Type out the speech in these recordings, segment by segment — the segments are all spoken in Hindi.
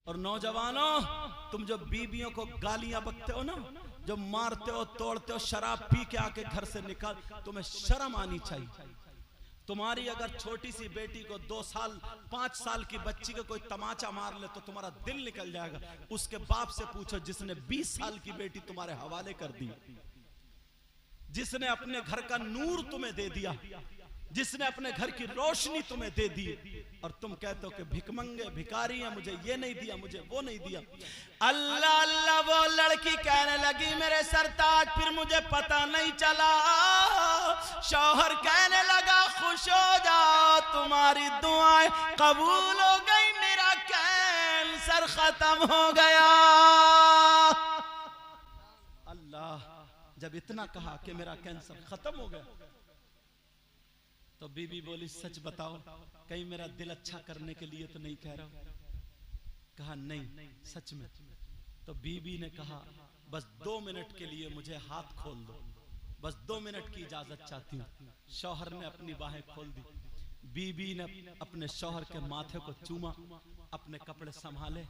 और नौजवानों, तुम जो बीबियों को गालियां बकते हो ना, जो मारते हो तोड़ते हो, शराब पी के आके घर से निकाल, तुम्हें शर्म आनी चाहिए। तुम्हारी अगर छोटी सी बेटी को 2 साल 5 साल की बच्ची को कोई तमाचा मार ले तो तुम्हारा दिल निकल जाएगा। उसके बाप से पूछो जिसने 20 साल की बेटी तुम्हारे हवाले कर दी, जिसने अपने घर का नूर तुम्हें दे दिया, जिसने अपने घर की रोशनी तुम्हें दे दी, और तुम कहते हो कि भिकमंगे भिखारी हैं, मुझे ये नहीं दिया, मुझे वो नहीं दिया। अल्लाह अल्लाह, वो लड़की कहने लगी मेरे सरताज, फिर मुझे पता नहीं चला। शौहर कहने लगा खुश हो जाओ, तुम्हारी दुआएं कबूल हो गई, मेरा कैंसर खत्म हो गया। अल्लाह जब इतना कहा कि मेरा कैंसर खत्म हो गया, तो बीबी बोली सच बताओ, कहीं मेरा दिल अच्छा करने के लिए तो नहीं कह रहा हो? कहा नहीं, सच में। तो बीबी ने कहा बस 2 मिनट के लिए मुझे हाथ खोल दो, बस 2 मिनट की इजाजत चाहती हूँ। शौहर ने अपनी बाहें खोल दी, बीबी ने अपने शौहर के माथे को चूमा, अपने कपड़े संभाले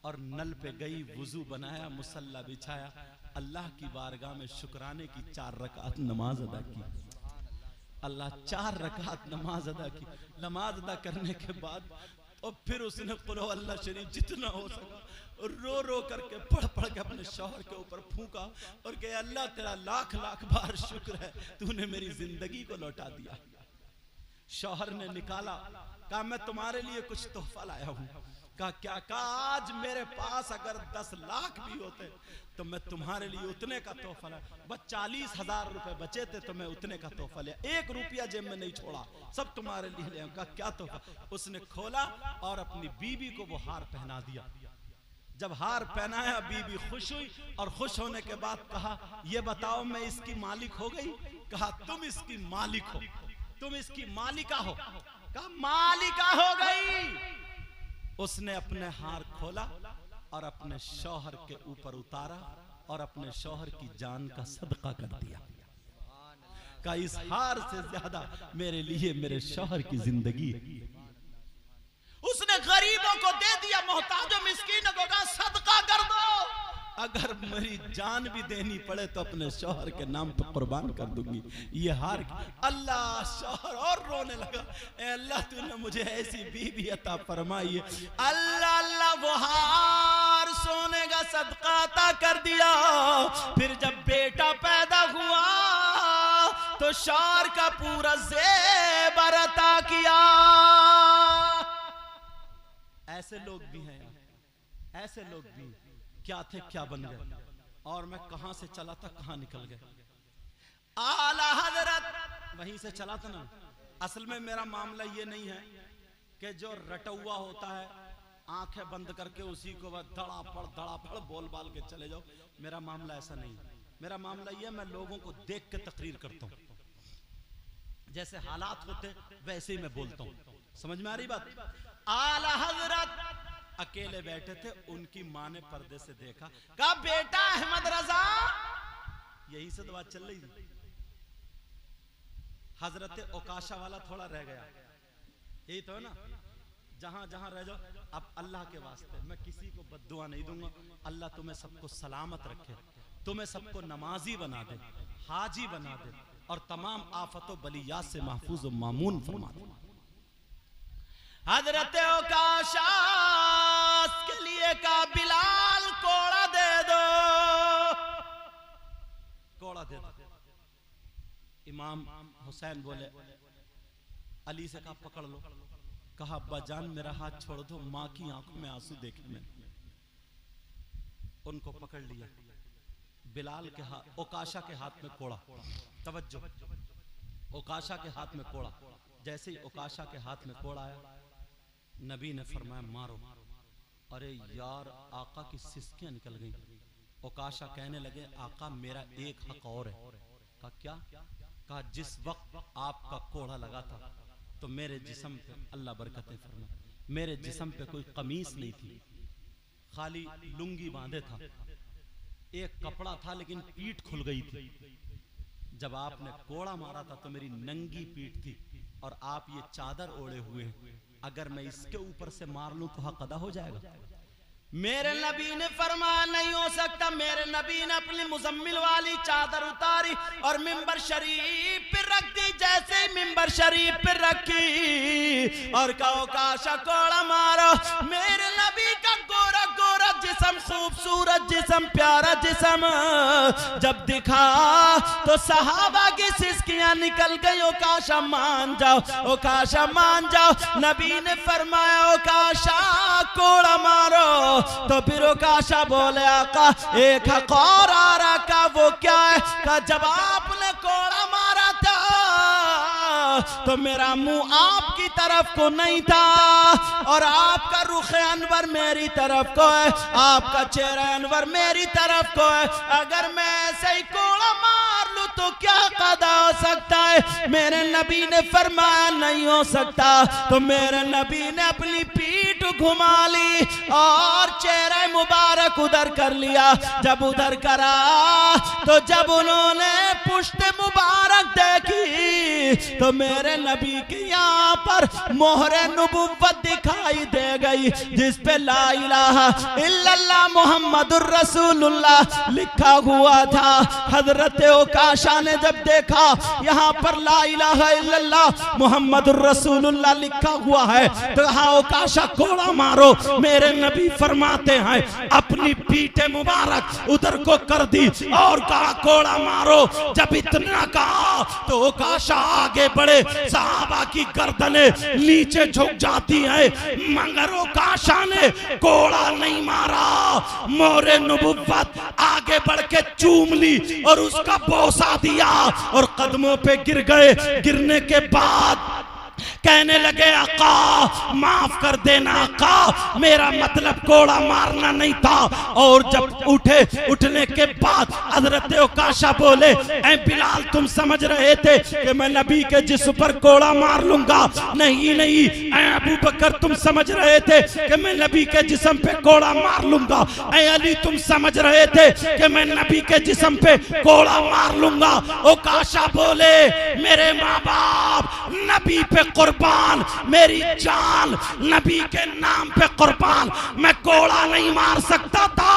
और नल पे गई, वुजू बनाया, मुसल्ला बिछाया, अल्लाह की बारगाह में शुक्राने की 4 रकात नमाज अदा की। अल्लाह 4 रकात नमाज अदा की। नमाज अदा करने के बाद और फिर उसने कुल अल्लाह शरीफ जितना हो सका रो रो करके पढ़ पढ़ के अपने शौहर के ऊपर फूंका और कहा अल्लाह तेरा लाख लाख बार शुक्र है, तूने मेरी जिंदगी को लौटा दिया। शौहर ने निकाला, कहा मैं तुम्हारे लिए कुछ तोहफा लाया हूँ। कहा क्या? कहा आज मेरे पास अगर 10 लाख भी होते तो मैं तुम्हारे लिए उतने का तोहफा लाया। बस 40,000 रुपए बचे थे तो मैं उतने का तोहफा लिया, 1 रुपया जेब में नहीं छोड़ा, सब तुम्हारे लिए ले। कहा क्या तोहफा? उसने खोला और अपनी बीबी को वो हार पहना दिया। जब हार पहनाया बीबी खुश हुई और खुश होने के बाद कहा ये बताओ मैं इसकी मालिक हो गई? कहा तुम इसकी मालिक हो, तुम इसकी मालिका हो। कहा मालिका हो गई। उसने अपने हार खोला और अपने शौहर के ऊपर उतारा और अपने शौहर की जान का सदका कर दिया। कहा इस हार से ज्यादा मेरे लिए मेरे शौहर की जिंदगी है। उसने गरीबों को दे दिया, मोहताजों मिस्कीनों को कहा सदका कर दो। अगर मेरी जान भी देनी पड़े तो अपने शौहर के नाम पर कुर्बान कर दूंगी ये हार। अल्लाह, शौहर और रोने लगा, ए अल्लाह तूने मुझे ऐसी बीवी अता फरमाई है। अल्लाह अल्लाह, वो हार सोने का सदका अता कर दिया। फिर जब बेटा पैदा हुआ तो शौहर का पूरा ज़ेवर अता किया। ऐसे लोग भी हैं, ऐसे लोग भी क्या थे क्या बन गए, और मैं कहां से चला था कहां निकल गए। आला हजरत वहीं से चला था ना। असल में मेरा मामला ये नहीं है कि जो रटुआ होता है आंखें बंद करके उसी को बस धड़ाफड़ बोल बाल के चले जाओ। मेरा मामला ऐसा नहीं है। मेरा मामला ये, मैं लोगों को देख के तकरीर करता हूँ, जैसे हालात होते वैसे ही मैं बोलता हूँ। समझ में आ रही बात? आला हजरत अकेले बैठे थे, उनकी माँ ने पर्दे से देखा, कहा बेटा अहमद रजा, यही से तो बात चल रही थी। हजरत ओकाशा वाला थोड़ा रह गया, यही तो है ना, जहां जहां रह जाओ। अब अल्लाह के वास्ते मैं किसी को बद्दुआ नहीं दूंगा। अल्लाह तुम्हें सबको सलामत रखे, तुम्हें सबको नमाजी बना दे, हाजी बना दे और तमाम आफतों बलियात से महफूज व मामून फरमा दे। हजरत ओकाशा के लिए का बिलाल कोड़ा दे दो, कोड़ा दे दो। इमाम हुसैन बोले, अली से कहा पकड़ लो। कहा अब्बा जान मेरा हाथ छोड़ दो, माँ की आंखों में आंसू देखे मैंने। उनको पकड़ लिया, बिलाल के हाथ, ओकाशा के हाथ में कोड़ा। तवज्जो, ओकाशा के हाथ में कोड़ा। जैसे ही ओकाशा के हाथ में कोड़ा आया, नबी ने फरमाया मारो। अरे यार, आका की सिसकियां निकल गई। ओकाशा कहने लगे आका मेरा एक हक और है। कहा क्या? कहा जिस वक्त आपका कोड़ा लगा था तो मेरे जिस्म पे अल्लाह बरकतें फरमाए, मेरे जिस्म पे कोई कमीज नहीं थी, खाली लुंगी बांधे था, एक कपड़ा था लेकिन पीठ खुल गई थी। जब आपने कोड़ा मारा था तो मेरी नंगी पीठ थी और आप ये चादर ओढ़े हुए हैं। अगर मैं इसके ऊपर से मार लूं तो हक अदा हो जाएगा। मेरे नबी ने फरमाया नहीं हो सकता। मेरे नबी ने अपनी मुजम्मिल वाली चादर उतारी और मिंबर शरीफ पे रख दी। जैसे ही मिंबर शरीफ पे रखी और कहो काशा कोड़ा मारो। मेरे नबी का गोरा गोरा जिस्म, खूबसूरत जिस्म, प्यारा जिस्म जब दिखा तो सहाबा की सिसकियां निकल गई। ओ काशा मान जाओ, ओ काशा मान जाओ। नबी ने फरमाया ओ काशा कोड़ा मारो। तो फिर ओ काशा बोले आका एक हक और आ रहा का, वो क्या है? का जब आपने कोड़ा मारा था तो मेरा मुंह आपकी तरफ को नहीं था और आपका रुख अनवर मेरी तरफ को है, आपका चेहरा अनवर मेरी तरफ को है। अगर मैं ऐसे ही कोड़ा मार लूं तो क्या कदा हो सकता है? मेरे नबी ने फरमाया नहीं हो सकता। तो मेरे नबी ने अपनी पीठ घुमा ली और चेहरा मुबारक उधर कर लिया। जब उधर करा तो जब उन्होंने पुश्त मुबारक देखी तो मेरे नबी के यहाँ पर मोहरे नुबुव्वत दिखाई दे गई, जिस पे ला इलाहा इल्लल्लाह मुहम्मदुर रसूलुल्लाह लिखा हुआ था। हजरत ओकाशा ने जब देखा यहाँ पर ला इलाहा इल्लल्लाह मुहम्मदुर रसूलुल्लाह लिखा हुआ है तो हाँ ओकाशा कोड़ा मारो। मेरे नबी फरमाते हैं अपनी पीठे मुबारक उधर को कर दी और कहा कोड़ा मारो। जब इतना कहा तो ओकाशा आगे बढ़े, सहाबा की गर्दनें नीचे झुक जाती है, मगर ओकाशा ने कोड़ा नहीं मारा। मोरे नबुव्वत आगे बढ़ के चूम ली और उसका बोसा दिया और कदमों पे गिर गए। गिरने के बाद कहने लगे आका माफ कर देना आका, मेरा मतलब कोड़ा मारना नहीं था। और जब उठे, उठने के बाद हजरत ओकाशा बोले ऐ बिलाल तुम समझ रहे थे कि मैं नबी के जिस्म पर कोड़ा मार लूंगा? नहीं नहीं। ऐ अबू बकर तुम समझ रहे थे कि मैं नबी के जिस्म पे कोड़ा मार लूंगा? ऐ अली तुम समझ रहे थे कि मैं नबी के जिस्म पे कोड़ा मार लूंगा? ओकाशा बोले मेरे माँ बाप नबी पे कुर्बान, मेरी जान नबी के नाम पे कुर्बान, मैं कोड़ा नहीं मार सकता था,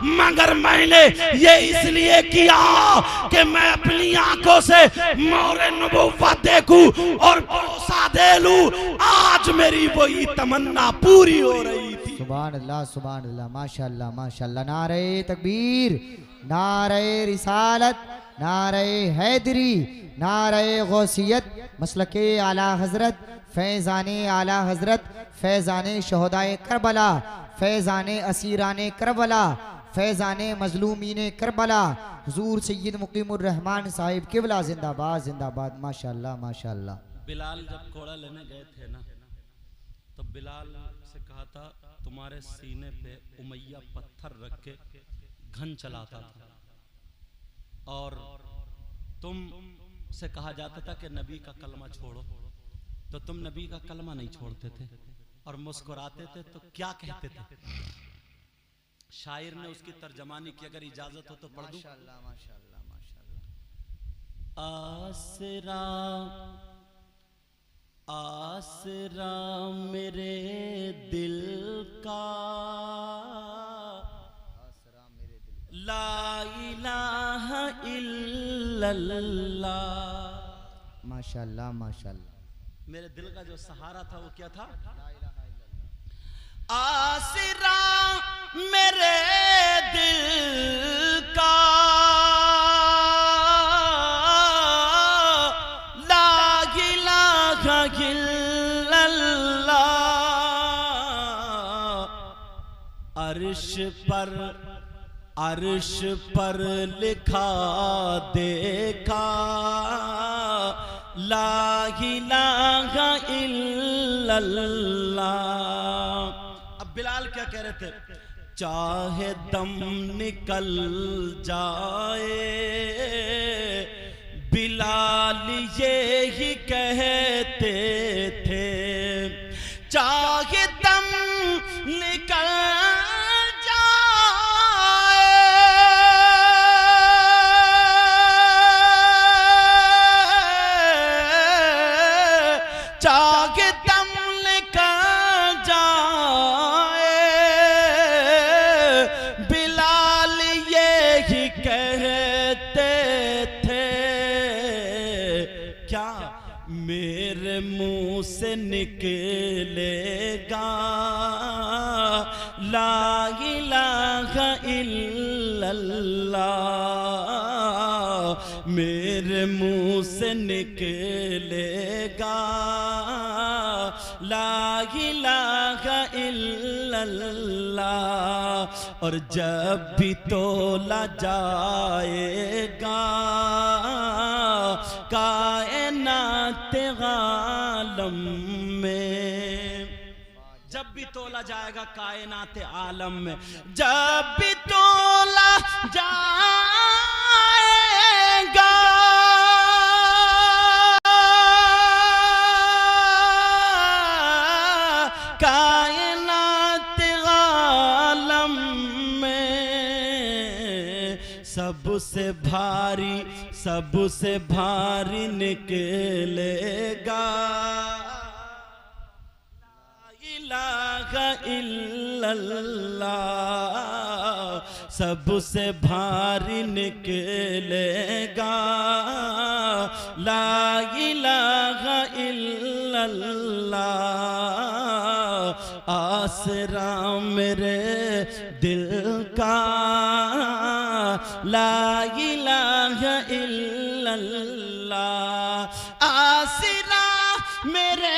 मगर मैंने ये इसलिए किया कि मैं अपनी आंखों से मोरे नबुव्वत देखूं और बोसा दे लूं। आज मेरी वही तमन्ना पूरी हो रही थी। सुभान अल्लाह माशाअल्लाह माशाअल्लाह। नारे तकबीर, नारे रिसालत, नारे हैदरी, नारे गौसियत, मसलके आला हजरत, फैज़ाने आला हजरत, फैज़ाने शहदाए करबला, फैज़ाने असीराने करबला, फैज़ाने मजलूमीने करबला, हुजूर सैयद मुकीमुर रहमान साहिब किबला जिंदाबाद जिंदाबाद। माशाअल्लाह माशाअल्लाह। बिलाल जब कोड़ा लेने गए थे ना तो बिलाल से कहा था तुम्हारे सीने पे उमैया पत्थर रख के घन चलाता था और तुम से कहा जाता था कि नबी का कलमा छोड़ो, तो तुम नबी का कलमा नहीं छोड़ते थे और मुस्कुराते थे। तो क्या कहते थे? शायर ने उसकी तर्जमानी की, अगर इजाजत हो तो पढ़ दूं। माशाअल्लाह माशाअल्लाह माशाअल्लाह। आसरा आसरा मेरे दिल का, ला इलाहा इल्लल्लाह। माशाअल्लाह माशाअल्लाह। मेरे दिल का जो सहारा था वो क्या था? आसरा मेरे दिल का, ला इलाहा इल्लल्लाह। अर्श पर लिखा देखा, ला इलाहा इल्लल्लाह। अब बिलाल क्या कह रहे थे? चाहे दम निकल जाए बिलाल ये ही कहते थे, चाहे दम निकल निकलेगा ला इलाहा इल्लल्लाह, मेरे मुंह से निकलेगा ला इलाहा इल्लल्लाह। और जब भी तोला जाएगा कायनात आलम में, जब भी तोला जाएगा कायनात आलम में, जब भी तोला जाएगा कायनात आलम में, सबसे भारी निकलेगा इलाहा इल्लल्लाह, सबसे भारी निकलेगा ला इलाहा इल्लल्लाह। आसरा मेरे दिल का ला इलाहा इल्लल्लाह, आसरा मेरे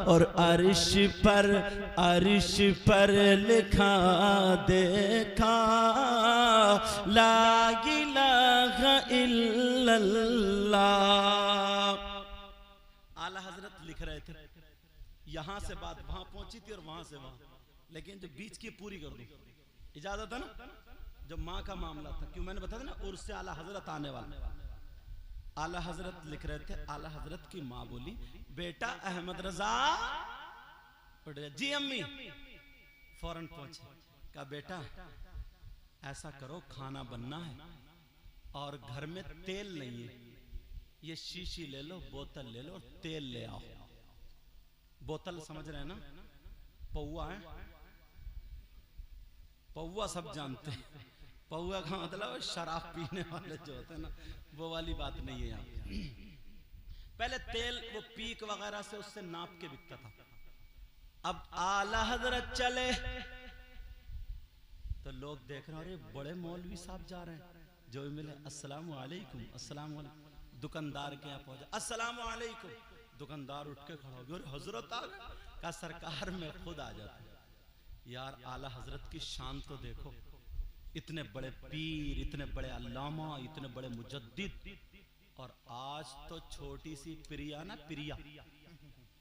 और अर्श पर लिखा देखा ला इलाहा इल्लल्लाह। आला हजरत लिख रहे थे, यहां से बात वहां पहुंची थी और वहां से वहां, लेकिन जो बीच की पूरी कर दूं, इजाजत है ना? जो माँ का मामला था, क्यों मैंने बताया ना उर्स से आला हजरत आने वाला। आला हजरत लिख रहे थे, आला हजरत की माँ बोली बेटा अहमद रजा उठ गया। जी अम्मी, फौरन पहुंचे, कहा बेटा ऐसा करो खाना बनना है और घर में तेल नहीं है, ये शीशी ले लो, बोतल ले लो और तेल ले आओ। बोतल समझ रहे हैं ना, पौवा है, पौवा सब जानते हैं, पौवा का मतलब शराब पीने वाले जो होते हैं ना, वो वाली बात नहीं है यहाँ। पहले तेल वो पीक वगैरह से उससे नाप के बिकता था। अब आला हजरत चले तो लोग देख रहे हैं, अरे बड़े मौलवी साहब जा रहे हैं, जो भी मिले अस्सलाम वालेकुम, अस्सलाम वालेकुम। दुकानदार के यहाँ पहुंचे, अस्सलाम वालेकुम। दुकानदार उठ के खड़ा हो गया, हजरत आ गए। कहा सरकार में खुद आ जाते। यार आला हजरत की शान तो देखो, इतने बड़े पीर, इतने बड़े अल्लामा, इतने बड़े मुजद्दिद, और आज तो छोटी सी प्रिया ना, प्रिया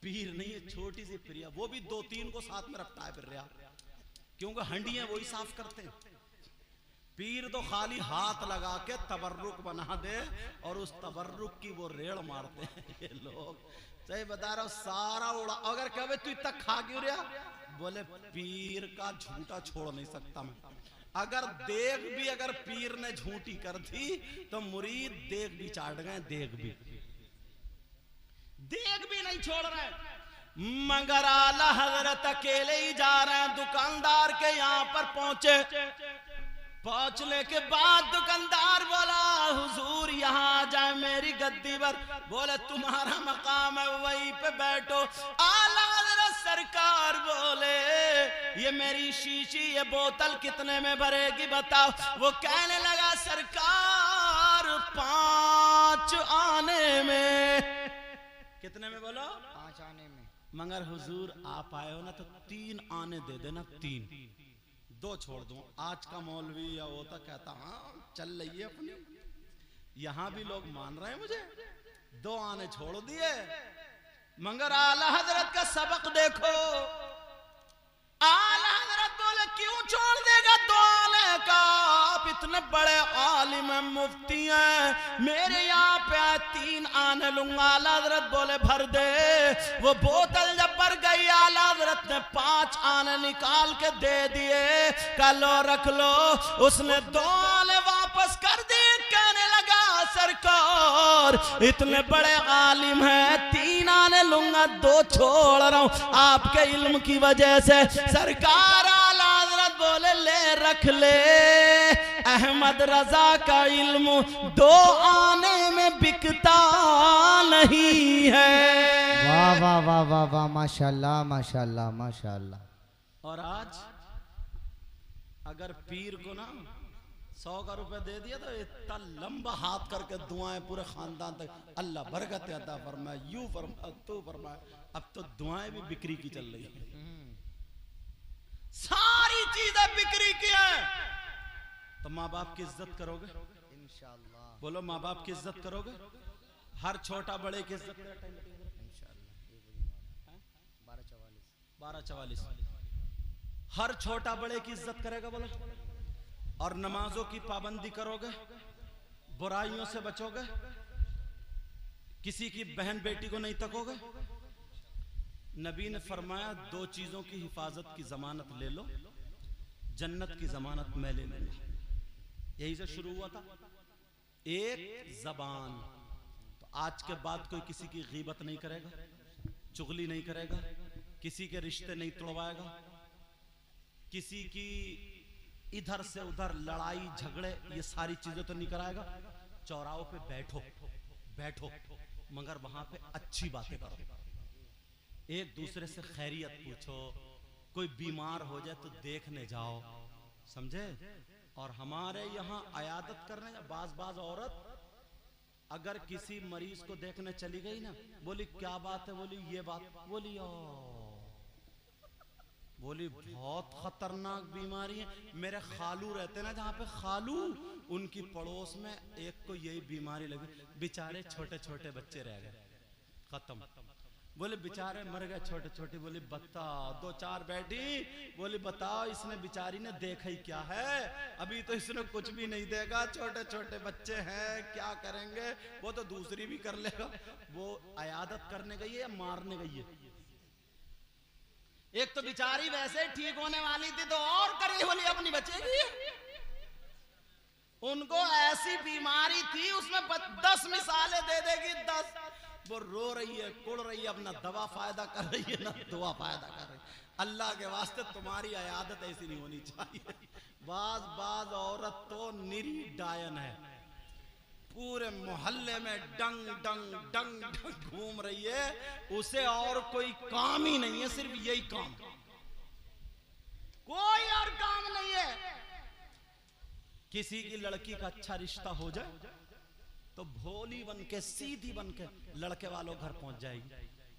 पीर नहीं है, छोटी सी प्रिया, वो भी 2-3 को साथ में रखता है फिर रहा, क्योंकि हंडियां वही साफ करते हैं। पीर तो खाली हाथ लगा के तबर्रुक बना दे और उस तबर्रुक की वो रेड़ मारते हैं ये लोग। सही बता रहा हूं, सारा उड़ा। अगर कहे तू इतना खा क्यों रहा, बोले पीर का झूठा छोड़ नहीं सकता मैं। अगर देग भी अगर पीर ने झूठी कर दी तो मुरीद देग भी चाट गए, देग भी नहीं छोड़ रहे। मगर आला हजरत अकेले ही जा रहे हैं। दुकानदार के यहाँ पर पहुंचने के बाद दुकानदार बोला हुजूर यहाँ आ जाए मेरी गद्दी पर। बोले तुम्हारा मकाम है वहीं पे बैठो। आला हजरत सरकार बोले ये मेरी शीशी, ये बोतल कितने में भरेगी बताओ। वो कहने लगा सरकार 5 आने में। कितने में बोलो? 5 आने में। मगर हुजूर आप आए हो ना तो 3 आने दे देना, 3, 2 छोड़ दूं। आज का मौलवी या वो तो कहता हाँ चल रही है अपनी, यहां भी लोग मान रहे हैं मुझे, 2 आने छोड़ दिए। मगर आला हजरत का सबक देखो। आला हजरत बोले क्यों छोड़ देगा 2 आने का, आप इतने बड़े आलिम हैं, मुफ्ती हैं, मेरे यहाँ पे 3 आने लूंगा। आला हजरत बोले भर दे। वो बोतल जब भर गई आला हजरत ने 5 आने निकाल के दे दिए। कलो रख लो। उसने 2 आने वापस कर दिए। कहने लगा सरकार इतने बड़े आलिम हैं, 3 मदीना ने लूंगा, 2 छोड़ रहा हूं आपके इल्म की वजह से। सरकार आला हज़रत बोले ले रख ले, अहमद रजा का इल्म 2 आने में बिकता नहीं है। वाह वाह वाह वाह वाह, माशाल्लाह माशाल्लाह माशाल्लाह। और आज अगर पीर को ना 100 का रुपए दे दिया तो इतना लंबा हाथ करके दुआएं पूरे खानदान तक, अल्लाह बरकत अता फरमाए, यूं फरमाए, तू फरमाए। अब तो दुआएं भी बिक्री की चल रही है, सारी चीजें बिक्री की हैं। तो माँ बाप की इज्जत करोगे इंशाअल्लाह? बोलो माँ बाप की इज्जत करोगे? हर छोटा बड़े की इज्जत, इंशाअल्लाह। 12:44 हर छोटा बड़े की इज्जत करेगा बोलो। और नमाजों की पाबंदी करोगे, बुराइयों से बचोगे, किसी की बहन बेटी को नहीं तकोगे। नबी ने फरमाया 2 चीजों की हिफाजत की जमानत ले लो, जन्नत की जमानत मैं ले लूंगा। यही से शुरू हुआ था। एक जबान, तो आज के बाद कोई किसी की गीबत नहीं करेगा, चुगली नहीं करेगा, किसी के रिश्ते नहीं तोड़वाएगा, किसी की इधर से उधर लड़ाई झगड़े ये सारी चीजें तो नहीं कराएगा। चौराहों पे बैठो बैठो, मगर वहां पे अच्छी बातें करो, एक दूसरे से खैरियत पूछो, कोई बीमार हो जाए तो देखने जाओ, समझे। और हमारे यहाँ अयादत करने बाज औरत अगर किसी मरीज को देखने चली गई ना, बोली क्या बात है, बोली ये बात, बोली बोली बहुत खतरनाक बीमारी है। मेरे खालू रहते ना जहाँ पे, खालू उनकी पड़ोस में एक को यही बीमारी लगी, बेचारे छोटे छोटे बच्चे रह गए, खत्म। बोले बेचारे मर गए छोटे छोटे। बोली बताओ, 2-4 बैठी, बोली बताओ इसने बेचारी ने देखा ही क्या है, अभी तो इसने कुछ भी नहीं देगा, छोटे छोटे बच्चे हैं, क्या करेंगे, वो तो दूसरी भी कर लेगा। वो अयादत करने गई है या मारने गई है? एक तो बेचारी वैसे ठीक होने वाली थी तो और करी, बोली अपनी बचेगी। उनको ऐसी बीमारी थी, उसमें 10 मिसालें दे देगी, 10। वो रो रही है, कुड़ रही है, अपना दवा फायदा कर रही है ना दुआ फायदा कर रही है। अल्लाह के वास्ते तुम्हारी आदत ऐसी नहीं होनी चाहिए। बाज औरत तो निरी डायन है, पूरे मोहल्ले में डंग डंग डंग डंग घूम रही है, उसे और कोई काम ही नहीं है, सिर्फ यही काम, कोई और काम नहीं है। किसी की लड़की का अच्छा रिश्ता हो जाए तो भोली बन के सीधी बन के लड़के वालों घर पहुंच जाएगी।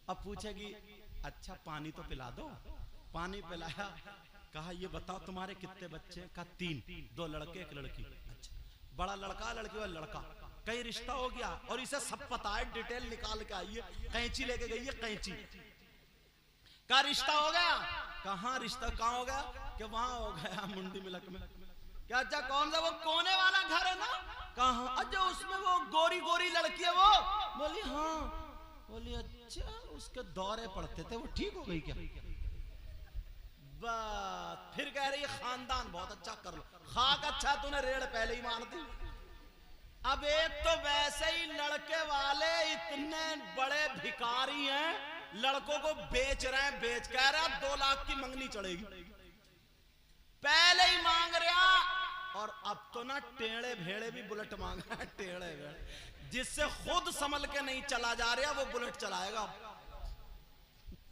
अब पूछेगी अच्छा पानी तो पिला दो, पानी पिलाया, कहा ये बताओ तुम्हारे कितने बच्चे? कहा 3, 2 लड़के 1 लड़की। अच्छा, बड़ा लड़का लड़की वाला लड़का, कहीं रिश्ता हो गया और इसे सब पता है, डिटेल निकाल के आइए, कैंची लेके गई है, कैंची का रिश्ता हो गया। कहाँ रिश्ता कहाँ हो गया? कि वहां हो गया मुंडी मिलक में। क्या अच्छा कौन सा? वो कोने वाला घर है ना? कहाँ? अच्छा उसमें वो गोरी गोरी लड़की है वो? बोली हाँ। बोली अच्छा उसके दौरे पड़ते थे, वो ठीक हो गई क्या? बात फिर कह रही है खानदान बहुत अच्छा कर लो, खाक अच्छा तूने रेड़ पहले ही मार दी। अब एक तो वैसे ही लड़के वाले इतने बड़े भिखारी हैं, लड़कों को बेच रहे हैं, बेच कह रहा 2 लाख की मंगनी चढ़ेगी, पहले ही मांग रहा। और अब तो ना टेढ़े भेड़े भी बुलेट मांग रहे हैं, टेढ़े भेड़े, जिससे खुद संभल के नहीं चला जा रहा वो बुलेट चलाएगा।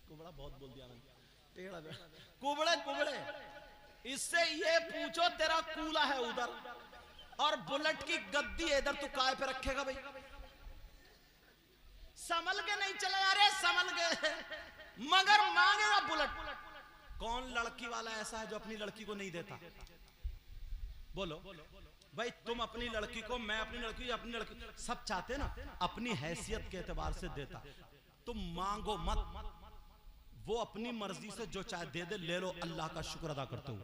कुबड़ा बहुत बोल दिया मैंने, टेढ़ा भेड़ा, कुबड़े कुबड़े। इससे ये पूछो तेरा कूला है उधर और बुलेट की गद्दी इधर, तू काय पे रखेगा भाई? संभल के नहीं चला जा रहे, संभल के, मगर मांगेगा बुलेट। कौन लड़की वाला ऐसा है जो अपनी लड़की को नहीं देता? बोलो भाई, तुम अपनी लड़की को, मैं अपनी लड़की, अपनी लड़की, सब चाहते ना अपनी हैसियत के एतबार से देता। तुम मांगो मत, वो अपनी मर्जी से जो चाहे दे दे, ले लो, अल्लाह का शुक्र अदा करते हो,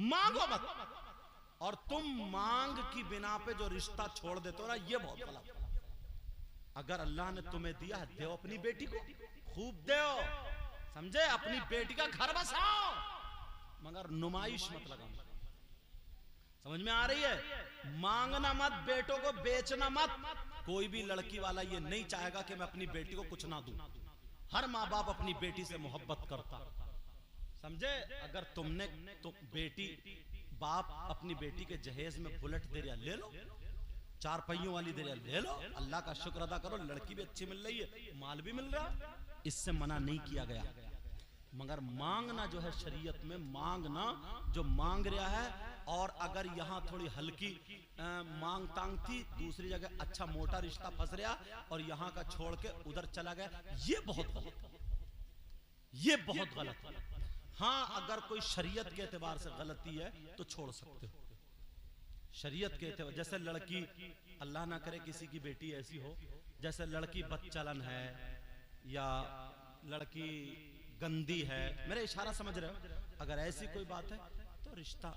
मांगो मत। और तुम मांग की बिना पे जो रिश्ता छोड़ देते हो ना, ये बहुत गलत। अगर अल्लाह ने तुम्हें दिया है, दो अपनी बेटी को, खूब दो, समझे, अपनी बेटी का घर बसाओ, मगर नुमाइश मत लगाओ। समझ में आ रही है? मांगना मत, बेटों को बेचना मत, कोई भी लड़की वाला ये नहीं चाहेगा कि मैं अपनी बेटी को कुछ ना दूं। हर माँ बाप अपनी बेटी से मोहब्बत करता, समझे। अगर तुमने तो बेटी बाप अपनी बेटी के जहेज में बुलेट दे रहा, ले लो, 4 पहियों वाली दे रहा, ले लो, अल्लाह का शुक्र अदा करो, लड़की भी अच्छी मिल रही है, माल भी मिल रहा, इससे मना नहीं किया गया। मगर मांगना जो है शरीयत में, मांगना जो मांग रहा है, और अगर यहाँ थोड़ी हल्की मांग तांग थी, दूसरी जगह अच्छा मोटा रिश्ता फंस रहा और यहाँ का छोड़ के उधर चला गया, ये बहुत गलत, ये बहुत गलत। हाँ, अगर कोई शरीयत के एतबार से गलती है तो छोड़ सकते हो, शरीयत के एतबार। जैसे लड़की, अल्लाह ना करे किसी की बेटी ऐसी हो, जैसे लड़की बदचलन है या लड़की गंदी है, मेरा इशारा समझ रहे हो, अगर ऐसी कोई बात है तो रिश्ता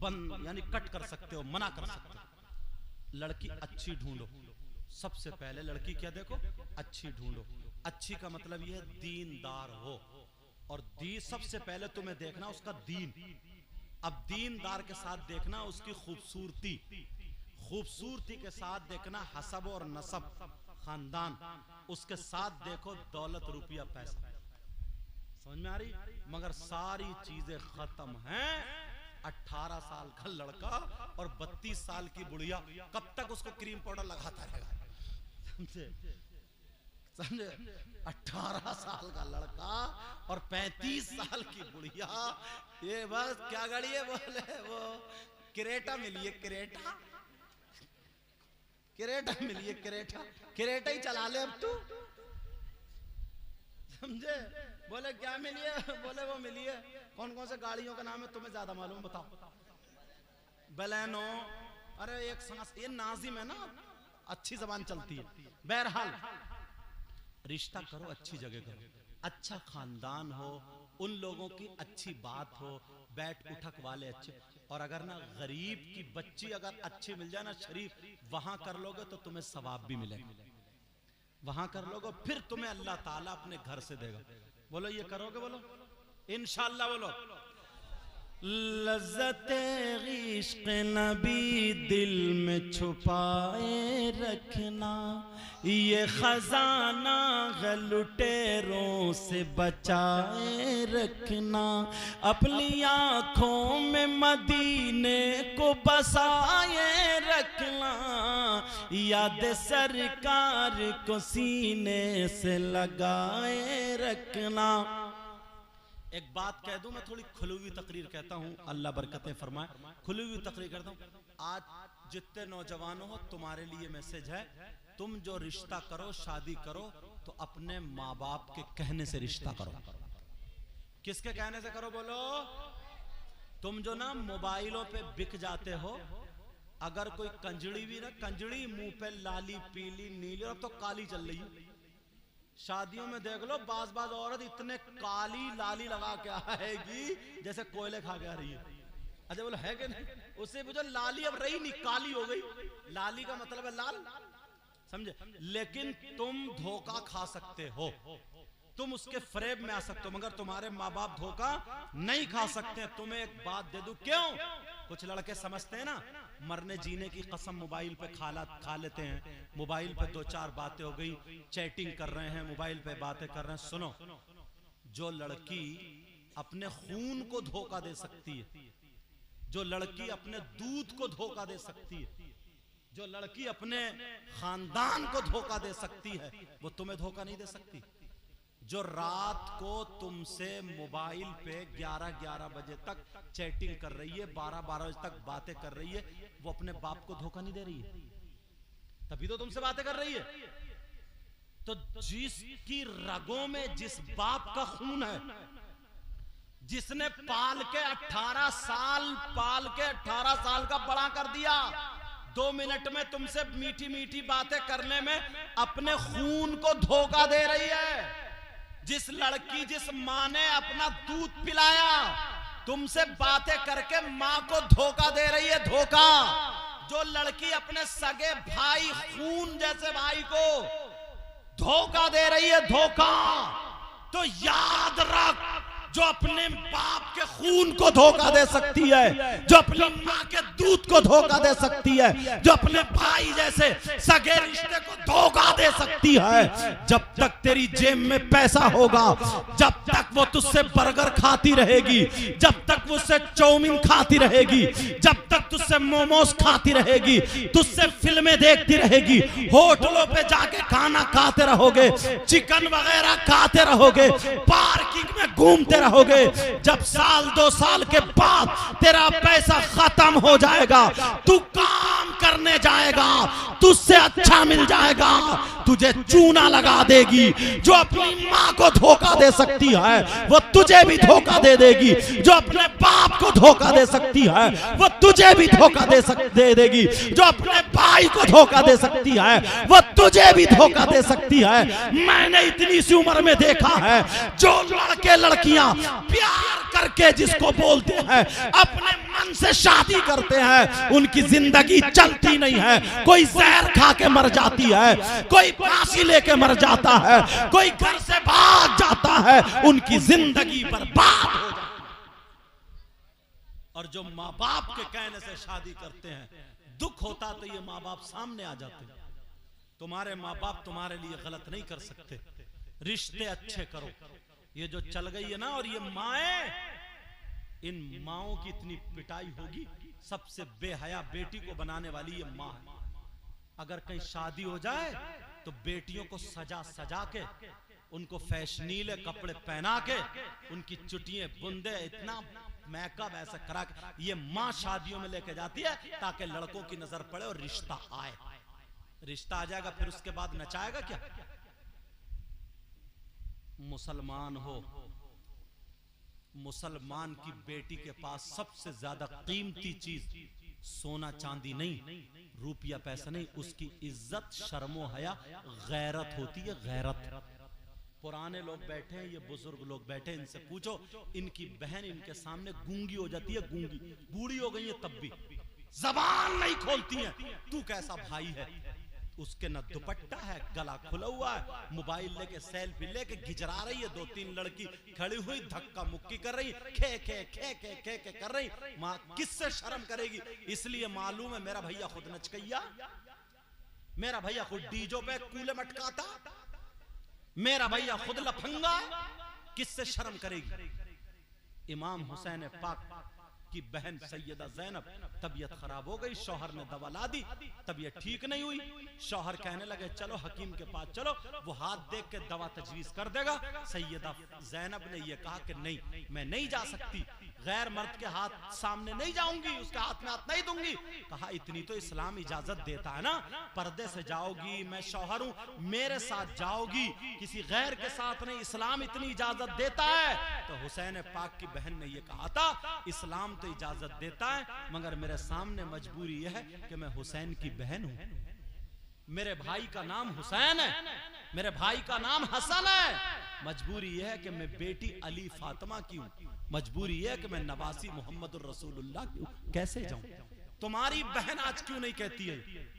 बंद यानी कट कर सकते हो, मना कर सकते हो। लड़की अच्छी ढूंढो, सबसे पहले लड़की क्या देखो, अच्छी ढूंढो। अच्छी का मतलब यह है दीनदार हो, और दी सबसे पहले तुम्हें देखना उसका दीन। अब दीनदार के साथ देखना उसकी खूबसूरती, खूबसूरती के साथ देखना हसब और नसब, खानदान, उसके साथ देखो दौलत, रुपया, पैसा। समझ में आ रही? मगर सारी चीजें खत्म हैं। 18 साल का लड़का और 32 साल की बुढ़िया, कब तक उसको क्रीम पाउडर लगाता रहेगा? समझे? समझे? 18 साल का लड़का और 35 साल की बुढ़िया, ये बस क्या गाड़ी है बोले, वो क्रेटा मिली है, क्रेटा, क्रेटा मिली है, क्रेटा, क्रेटा ही चला ले अब तू। समझे? बोले क्या मिली है? बोले वो मिली है। कौन कौन से गाड़ियों का नाम है तुम्हें ज्यादा मालूम, बताओ। बलेनो, अरे एक सांस, ये नाजिम है ना, अच्छी जबान चलती है। बहरहाल रिश्ता करो, अच्छी जगह करो, अच्छा खानदान हो, उन लोगों की अच्छी बात हो, बैठ उठक वाले अच्छे। और अगर ना गरीब की बच्ची अगर अच्छी मिल जाए ना, शरीफ, वहां कर लोगे तो तुम्हें सवाब भी मिलेगा, वहां कर लोगे, फिर तुम्हें अल्लाह ताला अपने घर से देगा। बोलो ये करोगे? बोलो इंशाअल्लाह। बोलो लज़्ज़ते इश्क़ नबी दिल में छुपाए रखना, ये खजाना लुटेरों से बचाए रखना, अपनी आँखों में मदीने को बसाए रखना, याद सरकार को सीने से लगाए रखना। एक बात कह दूं, मैं थोड़ी खुली हुई तकरीर कहता हूं, अल्लाह बरकतें फरमाए, खुली हुई तकरीर करता हूं। आज जितने नौजवानों हो, तुम्हारे लिए मैसेज है, तुम जो रिश्ता करो, शादी करो, तो अपने माँ बाप के कहने से रिश्ता करो। किसके कहने से करो? बोलो। तुम जो ना मोबाइलों पे बिक जाते हो, अगर कोई कंजड़ी भी ना, कंजड़ी मुंह पे लाली पीली नीली, और अब तो काली चल रही है, शादियों में देख लो, बाज औरत इतने काली लाली लगा के आएगी जैसे कोयले खा के आ रही है। अच्छा बोलो है कि नहीं? उससे भी जो लाली अब रही नहीं, काली हो गई। लाली का मतलब है लाल, समझे? लेकिन तुम धोखा खा सकते हो, तुम उसके फ्रेब में आ सकते हो, मगर तुम्हारे माँ बाप धोखा नहीं खा सकते। तुम्हें एक बात दे दूं, क्यों? कुछ लड़के समझते हैं ना, मरने जीने की कसम मोबाइल पे खा लेते हैं, मोबाइल पे 2-4 बातें हो गई, चैटिंग कर रहे हैं, मोबाइल पे बातें कर रहे हैं। सुनो, जो लड़की अपने खून को धोखा दे सकती है, जो लड़की अपने दूध को धोखा दे सकती है, जो लड़की अपने खानदान को धोखा दे सकती है, वो तुम्हें धोखा नहीं दे सकती। जो रात को तुमसे मोबाइल पे 11-11 बजे तक चैटिंग कर रही है, 12-12 बजे तक बातें कर रही है, वो अपने बाप को धोखा नहीं दे रही है, तभी तो तुमसे बातें कर रही है। तो जिसकी रगों में जिस बाप का खून है, जिसने पाल के 18 साल का बड़ा कर दिया, 2 मिनट में तुमसे मीठी मीठी बातें करने में अपने खून को धोखा दे रही है। जिस लड़की, जिस माँ ने अपना दूध पिलाया, तुमसे बातें करके माँ को धोखा दे रही है, धोखा। जो लड़की अपने सगे भाई, खून जैसे भाई को धोखा दे रही है, धोखा। तो याद रख, जो अपने बाप के खून को धोखा दे सकती है, जो अपनी माँ के दूध को धोखा दे सकती है, जो अपने भाई जैसे सगे रिश्ते को धोखा दे सकती है, जब तक तेरी जेब में पैसा होगा, जब तक वो तुझसे बर्गर खाती रहेगी, जब तक वो उससे चाउमीन खाती रहेगी, जब तक तुझसे मोमोज खाती रहेगी, तुझसे फिल्में देखती रहेगी, होटलों पे जाके खाना खाते रहोगे, चिकन वगैरह खाते रहोगे, पार्किंग में घूमते रहोगे, जब साल 2 साल के बाद तेरा पैसा खत्म हो जाएगा, तू काम करने जाएगा, तुझसे अच्छा मिल जाएगा, तुझे चूना लगा देगी। जो अपनी माँ को धोखा दे सकती है वो तुझे भी धोखा दे देगी, जो अपने बाप को धोखा दे सकती है वो तुझे भी धोखा दे देगी, जो अपने भाई को धोखा दे सकती है वो तुझे भी धोखा दे सकती है। मैंने इतनी सी उम्र में देखा है जो लड़के लड़कियां प्यार करके जिसको बोलते हैं अपने मन से शादी करते हैं, उनकी जिंदगी चलती नहीं है। कोई जहर खा के मर जाती है, कोई फांसी लेके मर जाता है, कोई घर से भाग जाता है, उनकी जिंदगी बर्बाद हो जाती है। और जो माँ बाप के कहने से शादी करते हैं, दुख होता तो ये माँ बाप सामने आ जाते। तुम्हारे माँ बाप तुम्हारे लिए गलत नहीं कर सकते, रिश्ते अच्छे करो। ये जो चल गई है ना, और ये माएं, इन माओं की इतनी पिटाई होगी। सबसे बेहया बेटी को बनाने वाली ये माँ है। अगर कहीं शादी हो जाए तो बेटियों को सजा सजा के, उनको फैशनीले कपड़े पहना के, उनकी चुटियां बुंदे इतना मेकअप ऐसा करा के ये माँ शादियों में लेके जाती है ताकि लड़कों की नजर पड़े और रिश्ता आए। रिश्ता आ जाएगा फिर उसके बाद नचाएगा क्या? मुसलमान हो, मुसलमान की बेटी के पास सबसे ज्यादा कीमती चीज सोना चांदी नहीं, रुपया पैसा नहीं, उसकी इज्जत, शर्मो हया, गैरत होती है। गैरत। पुराने लोग बैठे हैं, ये बुजुर्ग लोग बैठे हैं, इनसे पूछो, इनकी बहन इनके सामने गूंगी हो जाती है, गूंगी, बूढ़ी हो गई है तब भी जबान नहीं खोलती है। तू कैसा भाई है? उसके न दुपट्टा है, गला खुला हुआ है, मोबाइल लेके सेल्फी लेके गिजरा रही है, 2-3 लड़की खड़ी हुई धक्का मुक्की कर रही, खे खे खे खे खे खे कर रही। माँ किससे शर्म करेगी? इसलिए मालूम है मेरा भैया खुद नचकैया, मेरा भैया खुद डीजो पे कूले मटकाता, मेरा भैया खुद लफंगा, किससे शर्म करेगी? इमाम हुसैन पाक की बहन सैयदा ज़ैनब तबीयत खराब हो गई, शौहर ने दवा ला दी, तबीयत ठीक नहीं हुई। शौहर कहने लगे चलो हकीम के पास चलो, वो हाथ देख के दवा तजवीज कर देगा। सैयदा ज़ैनब ने यह कहा कि नहीं, मैं नहीं जा सकती, गैर मर्द के हाथ सामने नहीं जाऊंगी, उसके हाथ में हाथ नहीं दूंगी। कहा इतनी तो इस्लाम इजाजत देता है ना, पर्दे से जाओगी, मैं शौहर हूं, मेरे साथ जाओगी, किसी गैर के साथ नहीं, इस्लाम इतनी इजाजत देता है। तो हुसैन पाक की बहन ने यह कहा था इस्लाम तो इजाजत देता है, मगर मेरे सामने मजबूरी यह है कि मैं हुसैन की बहन हूं, मेरे भाई का नाम हुसैन है, मेरे भाई का नाम हसन है, मजबूरी यह है कि मैं बेटी अली फातिमा की हूं, मजबूरी यह है कि मैं नवासी मोहम्मद रसूलुल्लाह की हूं, कैसे जाऊं? तुम्हारी बहन आज क्यों नहीं कहती है?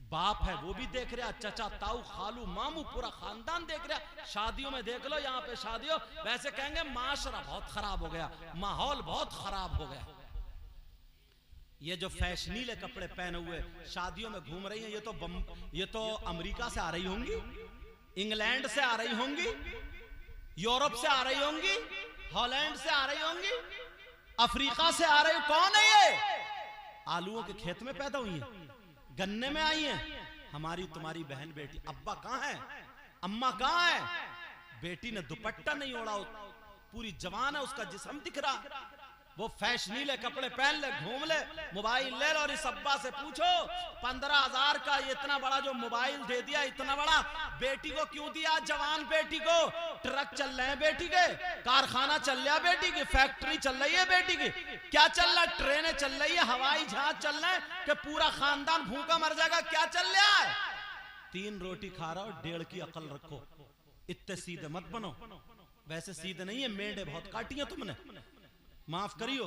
बाप है वो भी देख रहा, चचा ताऊ खालू मामू पूरा खानदान देख रहा। शादियों में देख लो, यहाँ पे शादियों वैसे कहेंगे माशरा बहुत खराब हो गया, माहौल बहुत खराब हो गया। ये जो फैशनीले कपड़े पहने हुए शादियों में घूम रही हैं, ये तो अमेरिका से आ रही होंगी, इंग्लैंड से आ रही होंगी, यूरोप से आ रही होंगी, हॉलैंड से आ रही होंगी, अफ्रीका से आ रही। कौन है ये? आलूओं के खेत में पैदा हुई है, गन्ने में आई है। हमारी तुम्हारी बहन बेटी, अब्बा कहां है, अम्मा कहां है? बेटी ने दुपट्टा नहीं ओढ़ा, पूरी जवान है, उसका जिस्म दिख रहा, वो फैशनीले कपड़े पहन ले, घूम ले, मोबाइल ले लो, और इस अब्बा से पूछो 15,000 का इतना बड़ा जो मोबाइल दे दिया, इतना बड़ा, बेटी को क्यों दिया? जवान बेटी को। ट्रक चल रहे हैं बेटी के, कारखाना चल रहा है बेटी की, फैक्ट्री चल रही है बेटी की, क्या चल रहा है? ट्रेनें चल रही है, हवाई जहाज चल रहे हैं कि पूरा खानदान भूखा मर जाएगा, क्या चल रहा है? 3 रोटी खा रहा हो, 1.5 की अकल रखो, इतने सीधे मत बनो। वैसे सीधे नहीं है, मेंढे बहुत काटी है तुमने, माफ करियो।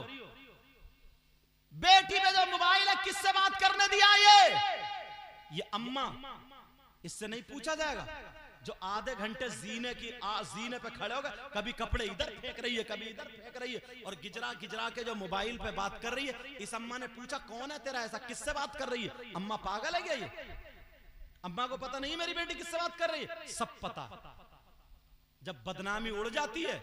बेटी पे जो मोबाइल है किससे बात करने दिया? ये अम्मा, इससे नहीं पूछा जाएगा? जो आधे घंटे जीने पे खड़े हो गए, कभी कपड़े इधर फेंक रही है, कभी इधर फेंक रही है, और गिजरा गिजरा के जो मोबाइल पे बात कर रही है। इस अम्मा ने पूछा कौन है तेरा ऐसा, किससे बात कर रही है? अम्मा पागल है क्या ये? अम्मा को पता नहीं मेरी बेटी किससे बात कर रही है? सब पता। जब बदनामी उड़ जाती है,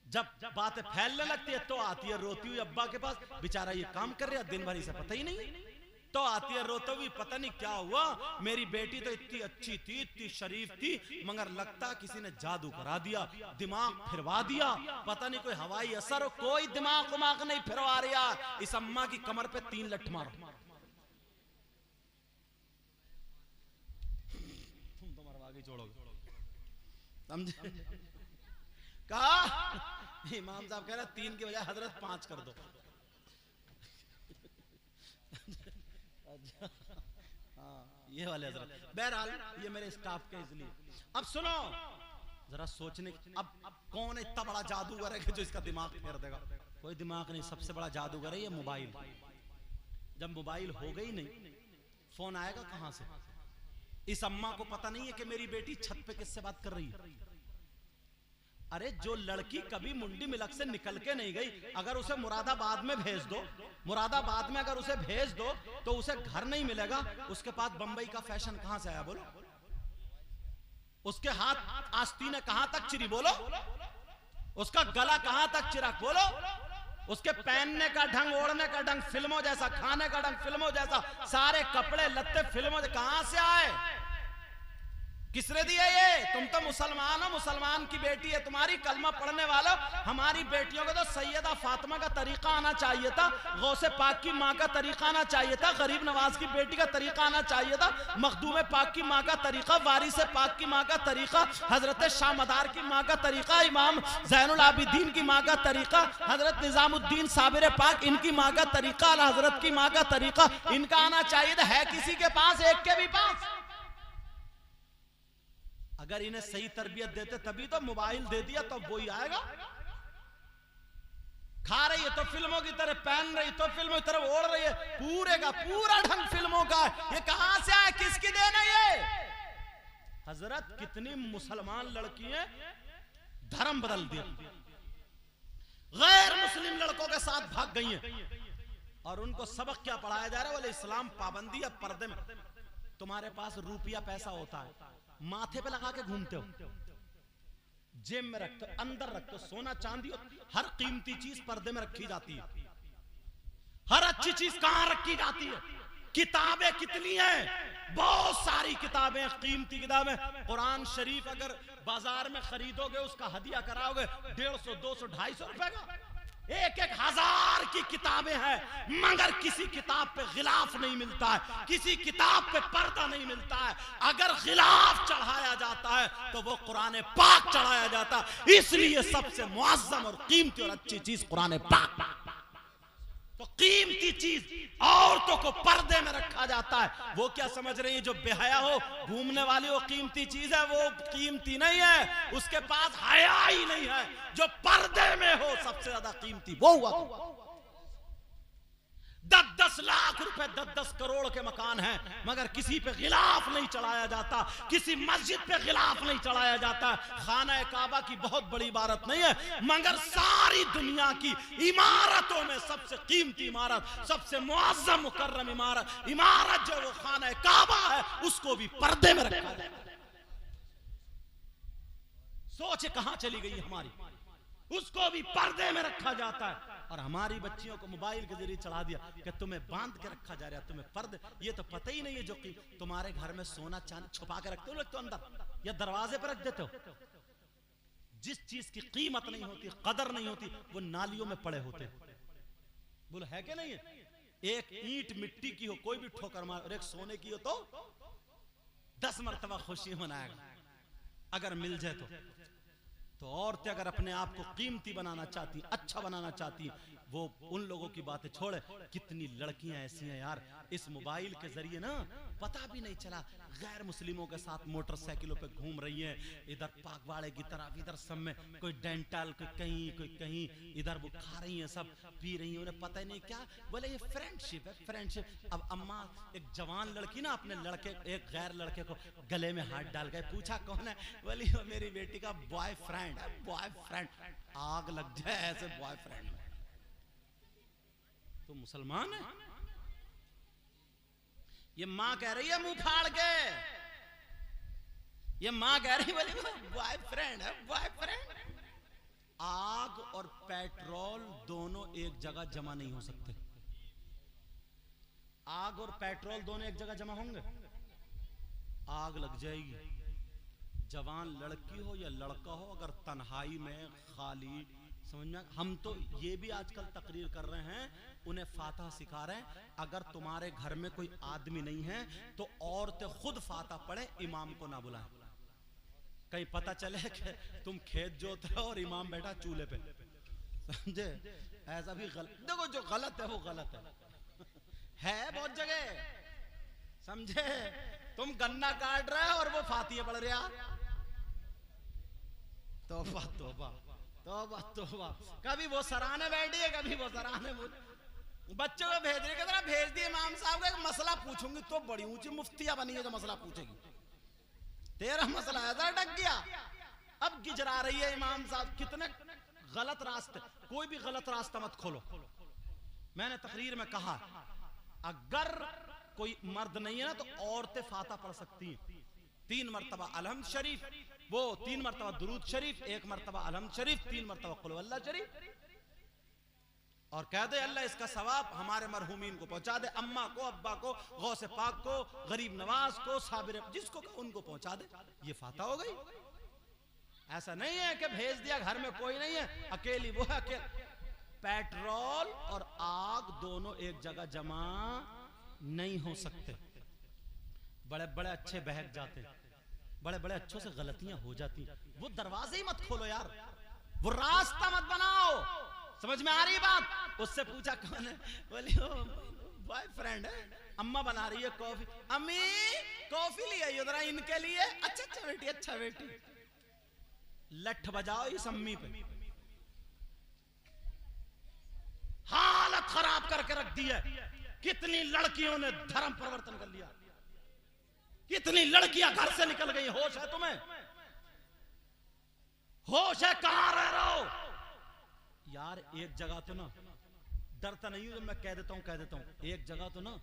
जब बातें फैलने लगती है, तो आती है रोती हुई अब्बा के पास, बेचारा ये काम कर रहा है दिन भर, इसे पता ही नहीं। तो आती है रोते हुई, पता नहीं क्या हुआ, मेरी बेटी तो इतनी अच्छी थी, इतनी शरीफ थी, मगर लगता किसी ने जादू करा दिया, दिमाग फिरवा दिया, पता नहीं कोई हवाई असर हो, कोई दिमाग नहीं फिरवा रहा। इस अम्मा की कमर पे 3 लठ मारो। तुम तो मरवा के छोड़ोगे, समझे? कहा इमाम साहब कह रहे 3 की बजाय हजरत 5 कर दो। हाँ, ये वाले हजरत। बहरहाल ये मेरे स्टाफ के इसलिए। अब सुनो जरा सोचने, अब कौन इतना बड़ा जादूगर है कि जो इसका दिमाग फेर देगा? कोई दिमाग नहीं, सबसे बड़ा जादूगर है ये मोबाइल। जब मोबाइल हो गई नहीं, फोन आएगा कहां से? इस अम्मा को पता नहीं है कि मेरी बेटी छत पे किससे बात कर रही है। अरे जो लड़की कभी मुंडी मिलक से निकल के नहीं गई, अगर उसे मुरादाबाद में भेज दो, मुरादाबाद में अगर उसे भेज दो तो उसे घर नहीं मिलेगा। उसके पास बंबई का फैशन कहां से आया बोलो? उसके हाथ आस्तीनें कहां तक चिरी बोलो? उसका गला कहां तक चिरा बोलो? उसके पहनने का ढंग, ओढ़ने का ढंग फिल्मों जैसा, खाने का ढंग फिल्मों जैसा, सारे कपड़े लत्ते फिल्मों जैसे। कहां से आए? किसने दिए ये? तुम तो मुसलमान हो, मुसलमान की बेटी है तुम्हारी, कलमा पढ़ने वाला। हमारी बेटियों को तो सैयदा फातिमा का तरीका आना चाहिए था, गौसे पाक की माँ का तरीका आना चाहिए था, गरीब नवाज की बेटी का तरीका आना चाहिए था, मखदूम पाक की माँ का तरीका, वारिस पाक की माँ का तरीका, हजरत शाह मदार की माँ का तरीका, इमाम ज़ैनुल आबिदीन की माँ का तरीका, हजरत निजामुद्दीन साबिर पाक इनकी माँ का तरीका, हजरत की माँ का तरीका इनका आना चाहिए था। है किसी के पास? एक के भी पास? अगर इन्हें सही तरबियत देते तभी तो। मोबाइल दे दिया तो वही आएगा। खा रही है तो फिल्मों की तरह, पहन रही तो फिल्मों की तरह, ओढ़ रही है, पूरे का पूरा ढंग फिल्मों का है। ये कहां से आया? किसकी देन है ये? हजरत कितनी मुसलमान लड़कियां धर्म बदल दिया, गैर मुस्लिम लड़कों के साथ भाग गई हैं, और उनको सबक क्या पढ़ाया जा रहा है? बोले इस्लाम पाबंदी है पर्दे में। तुम्हारे पास रुपया पैसा होता है, माथे पे लगा के घूमते हो, जेब में रखते हो, अंदर रखते हो, सोना चांदी, हर कीमती चीज पर्दे में रखी जाती है। हर अच्छी चीज कहां रखी जाती है? किताबें कितनी हैं? बहुत सारी किताबें, कीमती किताबें। कुरान शरीफ अगर बाजार में खरीदोगे, उसका हदिया कराओगे 150, 200, 250 रुपए का। 1,000 की किताबें हैं, मगर किसी किताब पे गिलाफ नहीं मिलता है, किसी किताब पे पर्दा नहीं मिलता है। अगर गिलाफ चढ़ाया जाता है तो वो कुरान पाक चढ़ाया जाता है। इसलिए सबसे मुअज्जम और कीमती और अच्छी चीज कुरान पाक। तो कीमती चीज औरतों को पर्दे में रखा जाता है। वो क्या समझ रही है जो बेहया हो, घूमने वाली वो कीमती चीज है? वो कीमती नहीं है, उसके पास हया ही नहीं है। जो पर्दे में हो सबसे ज्यादा कीमती वो हुआ। 10-10 लाख रुपए, 10-10 करोड़ के मकान हैं, मगर किसी पे गिलाफ नहीं चढ़ाया जाता, किसी मस्जिद पे गिलाफ नहीं चढ़ाया जाता। खाना काबा की बहुत बड़ी इमारत नहीं है, मगर सारी दुनिया की इमारतों में सबसे कीमती इमारत, सबसे मुअज्जम मुकर्रम इमारत जो वो खाना काबा है, उसको भी पर्दे में रखा जाता है। सोच कहां चली गई हमारी? उसको भी पर्दे में रखा जाता है। और हमारी बच्चियों को मोबाइल के जरिए चढ़ा दिया कि तुम्हें बांध के रखा जा रहा है, तुम्हें पर्दे। ये तो पता ही नहीं है जो कि तुम्हारे घर में सोना चांदी छुपा के रखते हो लोग तो अंदर, या दरवाजे पर रख देते हो। जिस चीज की कीमत नहीं होती, कदर नहीं होती, वो नालियों में पड़े होते। बोलो है कि नहीं है? एक ईंट मिट्टी की हो, कोई भी ठोकर मार, और एक सोने की हो तो 10 मरतबा खुशी मनाएगा अगर मिल जाए तो। औरतें अगर अपने आप को कीमती बनाना चाहती, अच्छा बनाना चाहती, वो उन लोगों की बातें छोड़े। कितनी लड़कियां ऐसी हैं यार, इस मोबाइल के जरिए ना पता भी नहीं चला गैर मुस्लिमों के साथ मोटरसाइकिलों पे घूम रही हैं, इधर पागवाड़े की तरफ, इधर सब में कोई डेंटल, कोई कहीं, इधर वो खा रही हैं, सब पी रही हैं, उन्हें पता ही नहीं क्या। बोले ये फ्रेंडशिप है, फ्रेंडशिप। अब अम्मा एक जवान लड़की ना अपने लड़के, एक गैर लड़के को गले में हाथ डाल गए, पूछा कौन है? बोली वो मेरी बेटी का बॉयफ्रेंड है, बॉयफ्रेंड। आग लग जाए ऐसे बॉयफ्रेंड में। तो मुसलमान है? ये मां कह रही है मुंह फाड़ के, ये मां कह रही बोली बॉयफ्रेंड है, बॉयफ्रेंड। आग और पेट्रोल दोनों एक जगह जमा नहीं हो सकते। आग और पेट्रोल दोनों एक जगह जमा होंगे, आग लग जाएगी। जवान लड़की हो या लड़का हो, अगर तन्हाई में खाली, समझना, हम तो ये भी आजकल तकरीर कर रहे हैं, उन्हें फातिहा सिखा रहे हैं। अगर तुम्हारे घर में कोई आदमी नहीं है तो औरतें खुद फातिहा पढ़े, इमाम को ना बुलाएं। कहीं पता चले कि तुम खेत जोत रहे हो और इमाम बैठा चूल्हे पे, समझे? ऐसा भी गलत। देखो जो गलत है वो गलत है बहुत जगह, समझे? तुम गन्ना काट रहे हो और वो फातिहा पढ़ रहा। तौबा तौबा तौबा तौबा। कभी वो सराहने बैठी है, कभी वो सराहने। बच्चों को भेज रही, कहते भेज दिए इमाम साहब का, एक मसला पूछूंगी तो बड़ी ऊंची मुफ्तिया बनी है जो मसला पूछेगी। तेरा मसला ऐसा अटक गया, अब गिजरा रही है इमाम साहब। कितने गलत रास्ते, कोई भी गलत रास्ता मत खोलो। मैंने तकरीर में कहा अगर कोई मर्द नहीं है ना तो औरतें फातिहा पढ़ सकती हैं। 3 मरतबा अलहम्द शरीफ, वो 3 मरतबा दुरूद शरीफ, 1 मरतबा अलहम्द शरीफ, 3 मरतबा कुल हुवल्लाह शरीफ। और कह दे अल्लाह इसका सवाब हमारे मरहूमीन को पहुंचा दे, अम्मा को, अब्बा को, गौसे पाक को, गरीब नवाज को, साबिर, जिसको उनको पहुंचा दे। ये फातिहा हो गई। ऐसा नहीं है कि भेज दिया घर में कोई नहीं है, अकेली वो है। अकेले पेट्रोल और आग दोनों एक जगह जमा नहीं हो सकते। बड़े बड़े अच्छे बहक जाते, बड़े बड़े अच्छों से गलतियां हो जाती। वो दरवाजे ही मत खोलो यार, वो रास्ता मत बनाओ। समझ में आ रही बात? उससे पूछा कौन है? बोली बॉयफ्रेंड है। अम्मा बना रही है कॉफी, अम्मी कॉफी ले आई जरा इनके लिए। अच्छा अच्छा बेटी, अच्छा बेटी। लठ बजाओ इस अम्मी पे, हालत खराब करके रख दी है। कितनी लड़कियों ने धर्म परिवर्तन कर लिया, कितनी लड़कियां घर से निकल गई। होश है तुम्हें? होश है? कहां रह रहे हो यार? एक जगह तो ना, डरता नहीं हूं जब मैं कह देता हूं, एक जगह तो ना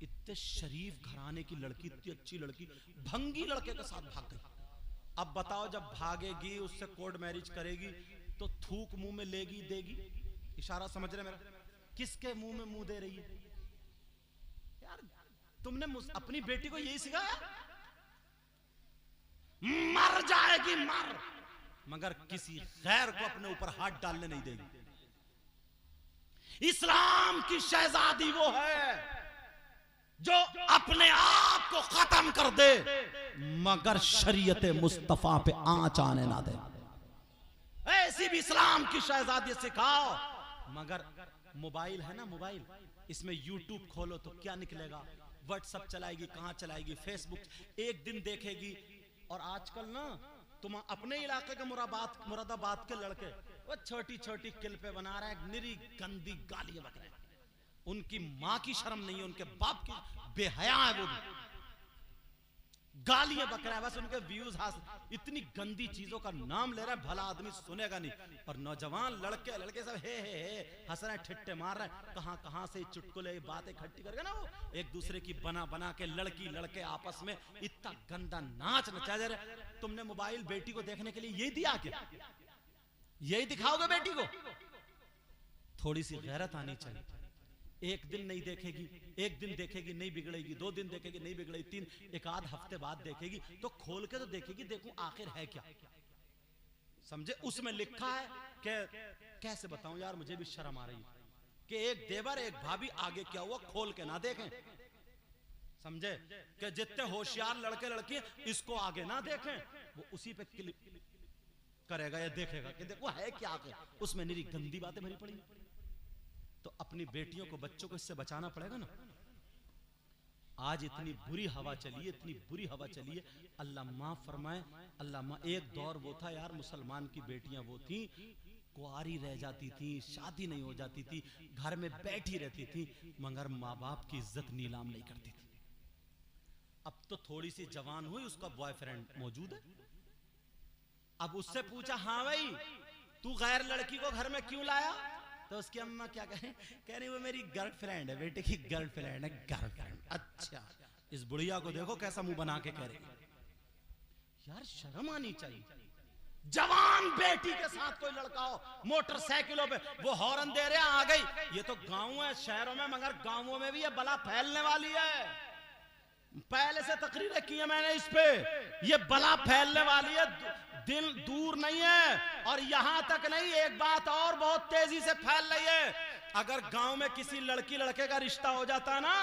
इतने शरीफ घराने की लड़की, इतनी अच्छी लड़की, भंगी लड़के के साथ भाग गई। अब बताओ जब भागेगी, उससे कोर्ट मैरिज करेगी तो थूक मुंह में लेगी, देगी? इशारा समझ रहे मेरा? किसके मुंह में मुंह दे रही है यार? तुमने अपनी बेटी को यही सिखाया? मर जाएगी मर, मगर किसी गैर को अपने ऊपर हाथ डालने नहीं देगी। इस्लाम की शहजादी वो है जो अपने आप को खत्म कर दे मगर शरीयत मुस्तफा पे आंच आने ना दे। ऐसी भी इस्लाम की शहजादी सिखाओ। मगर मोबाइल है ना, मोबाइल, इसमें यूट्यूब खोलो तो क्या निकलेगा? व्हाट्सएप चलाएगी, कहां चलाएगी? फेसबुक एक दिन देखेगी। और आजकल ना तुम अपने इलाके के मुरादाबाद के लड़के वो छोटी छोटी क्लिपें बना रहे हैं, निरी गंदी गालियां बक रहे हैं। उनकी मां की शर्म नहीं है, उनके बाप की, बेहया है वो भी, गालियां बक रहा है बस उनके व्यूज हासिल। इतनी गंदी चीजों का नाम ले रहा है, भला आदमी सुनेगा नहीं। और नौजवान लड़के सब हे हंस रहे, ठिट्टे मार रहे हैं। कहां कहां से चुटकुले बातें इकट्ठी करके ना वो एक दूसरे की बना के लड़की लड़के आपस में इतना गंदा नाच नचा जा रहे। तुमने मोबाइल बेटी को देखने के लिए यही दिया क्या? यही दिखाओगे बेटी को? थोड़ी सी गैरत आनी चाहिए। एक दिन नहीं देखेगी, एक दिन देखेगी नहीं बिगड़ेगी, 2 दिन देखेगी नहीं बिगड़ेगी, 3 एक आध हफ्ते बाद देखेगी तो खोल के तो देखेगी, देखूं आखिर है क्या। समझे? उसमें लिखा है कि कैसे बताऊं यार, मुझे भी शर्म आ रही है कि एक देवर एक भाभी आगे क्या हुआ खोल के ना देखें। समझे? कि जितने होशियार लड़के लड़की इसको आगे ना देखें, वो उसी पे क्लिक करेगा या देखेगा कि देखो है क्या आगे। उसमें निरी गंदी बातें भरी पड़ी। तो अपनी बेटियों को, बच्चों को इससे बचाना पड़ेगा ना। आज इतनी बुरी हवा चली है, इतनी बुरी हवा चली है, अल्लाह माफ फरमाए, अल्लाह। एक दौर वो था यार, मुसलमान की बेटियां वो थी, कुआरी रह जाती थी, शादी नहीं हो जाती थी, घर में बैठी रहती थी, मगर माँ बाप की इज्जत नीलाम नहीं करती थी। अब तो थोड़ी सी जवान हुई, उसका बॉयफ्रेंड मौजूद है। अब उससे पूछा, हाँ भाई तू गैर लड़की को घर में क्यों लाया? तो उसकी अम्मा क्या कह रही, वो मेरी गर्लफ्रेंड है, बेटे की गर्लफ्रेंड है। गर्लफ्रेंड? अच्छा, इस बुढ़िया को देखो कैसा मुंह बना के कह रही है। यार शर्म आनी चाहिए। जवान बेटी के साथ कोई लड़का हो, मोटरसाइकिलों पे वो हॉर्न दे रहे, आ गई। ये तो गांव है, शहरों में, मगर गांवों में भी ये बला फैलने वाली है। पहले से तकरीरें की है मैंने इस पे, ये बला फैलने वाली है, दिन दूर नहीं है। और यहां तक नहीं, एक बात और बहुत तेजी से फैल रही है। अगर गांव में किसी लड़की लड़के का रिश्ता हो जाता ना,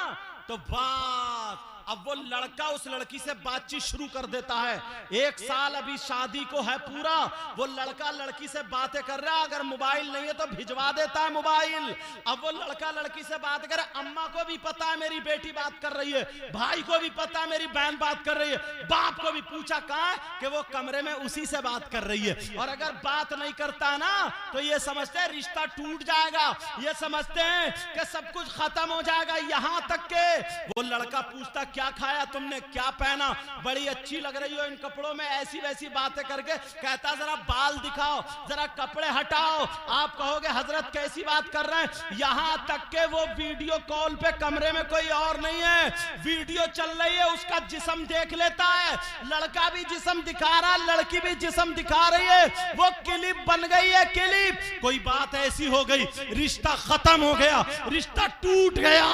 तो बात, अब वो लड़का उस लड़की से बातचीत शुरू कर देता है। 1 साल अभी शादी को है पूरा, वो लड़का लड़की से बातें कर रहा है, अगर मोबाइल नहीं है तो भिजवा देता है मोबाइल। अब वो लड़का लड़की से बात करे, अम्मा को भी पता है मेरी बेटी बात कर रही है, भाई को भी पता है मेरी बहन बात कर रही है, बाप को भी पूछा कहाँ कि वो कमरे में उसी से बात कर रही है। और अगर बात नहीं करता ना, तो ये समझते हैं रिश्ता टूट जाएगा, ये समझते हैं कि सब कुछ खत्म हो जाएगा। यहां तक के वो लड़का पूछता, क्या खाया तुमने, क्या पहना, बड़ी अच्छी लग रही हो इन कपड़ों में, ऐसी वैसी बातें करके कहता जरा बाल दिखाओ, जरा कपड़े हटाओ। आप कहोगे हजरत कैसी बात कर रहे हैं। यहां तक के वो वीडियो कॉल पे कमरे में कोई और नहीं है, वीडियो चल रही है, उसका जिस्म देख लेता है, लड़का भी जिस्म दिखा रहा, लड़की भी जिस्म दिखा रही है, वो क्लिप बन गई है, क्लिप। कोई बात ऐसी हो गई, रिश्ता खत्म हो गया, रिश्ता टूट गया।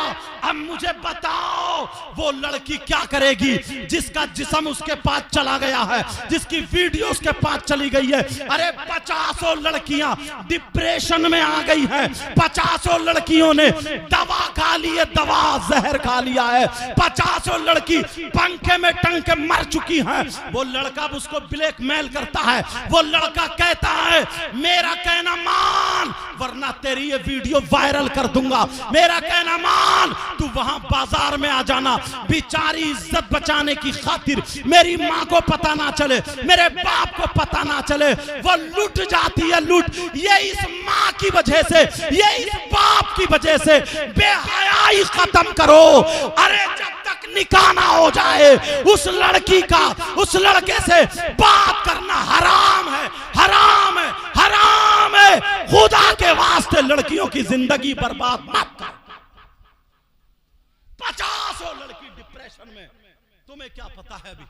अब मुझे बताओ वो लड़की क्या करेगी जिसका जिस्म उसके पास चला गया है, जिसकी वीडियो उसके पास चली गई है। अरे 50 लड़कियां डिप्रेशन में आ गई हैं, 50 लड़कियों ने दवा खा ली है, दवा जहर खा लिया है, 50 लड़की पंखे में टंग के मर चुकी हैं। वो लड़का उसको ब्लैकमेल करता है, वो लड़का कहता है मेरा कहना मान वरना तेरी ये वीडियो वायरल कर दूंगा, मेरा कहना मान, तू वहां बाजार में आ जाना। बेचारी इज्जत बचाने की खातिर, मेरी माँ को पता ना चले, मेरे बाप को पता ना चले, वो लूट जाती है, लूट। ये इस माँ की वजह से, ये इस बाप की वजह से। बेहयाई खत्म करो। अरे जब तक निकाह ना हो जाए उस लड़की का, उस लड़के से बात करना हराम है, हराम है, हराम है। खुदा के वास्ते लड़कियों की जिंदगी बर्बाद मत कर। 50 लड़की डिप्रेशन में, तुम्हें क्या पता है अभी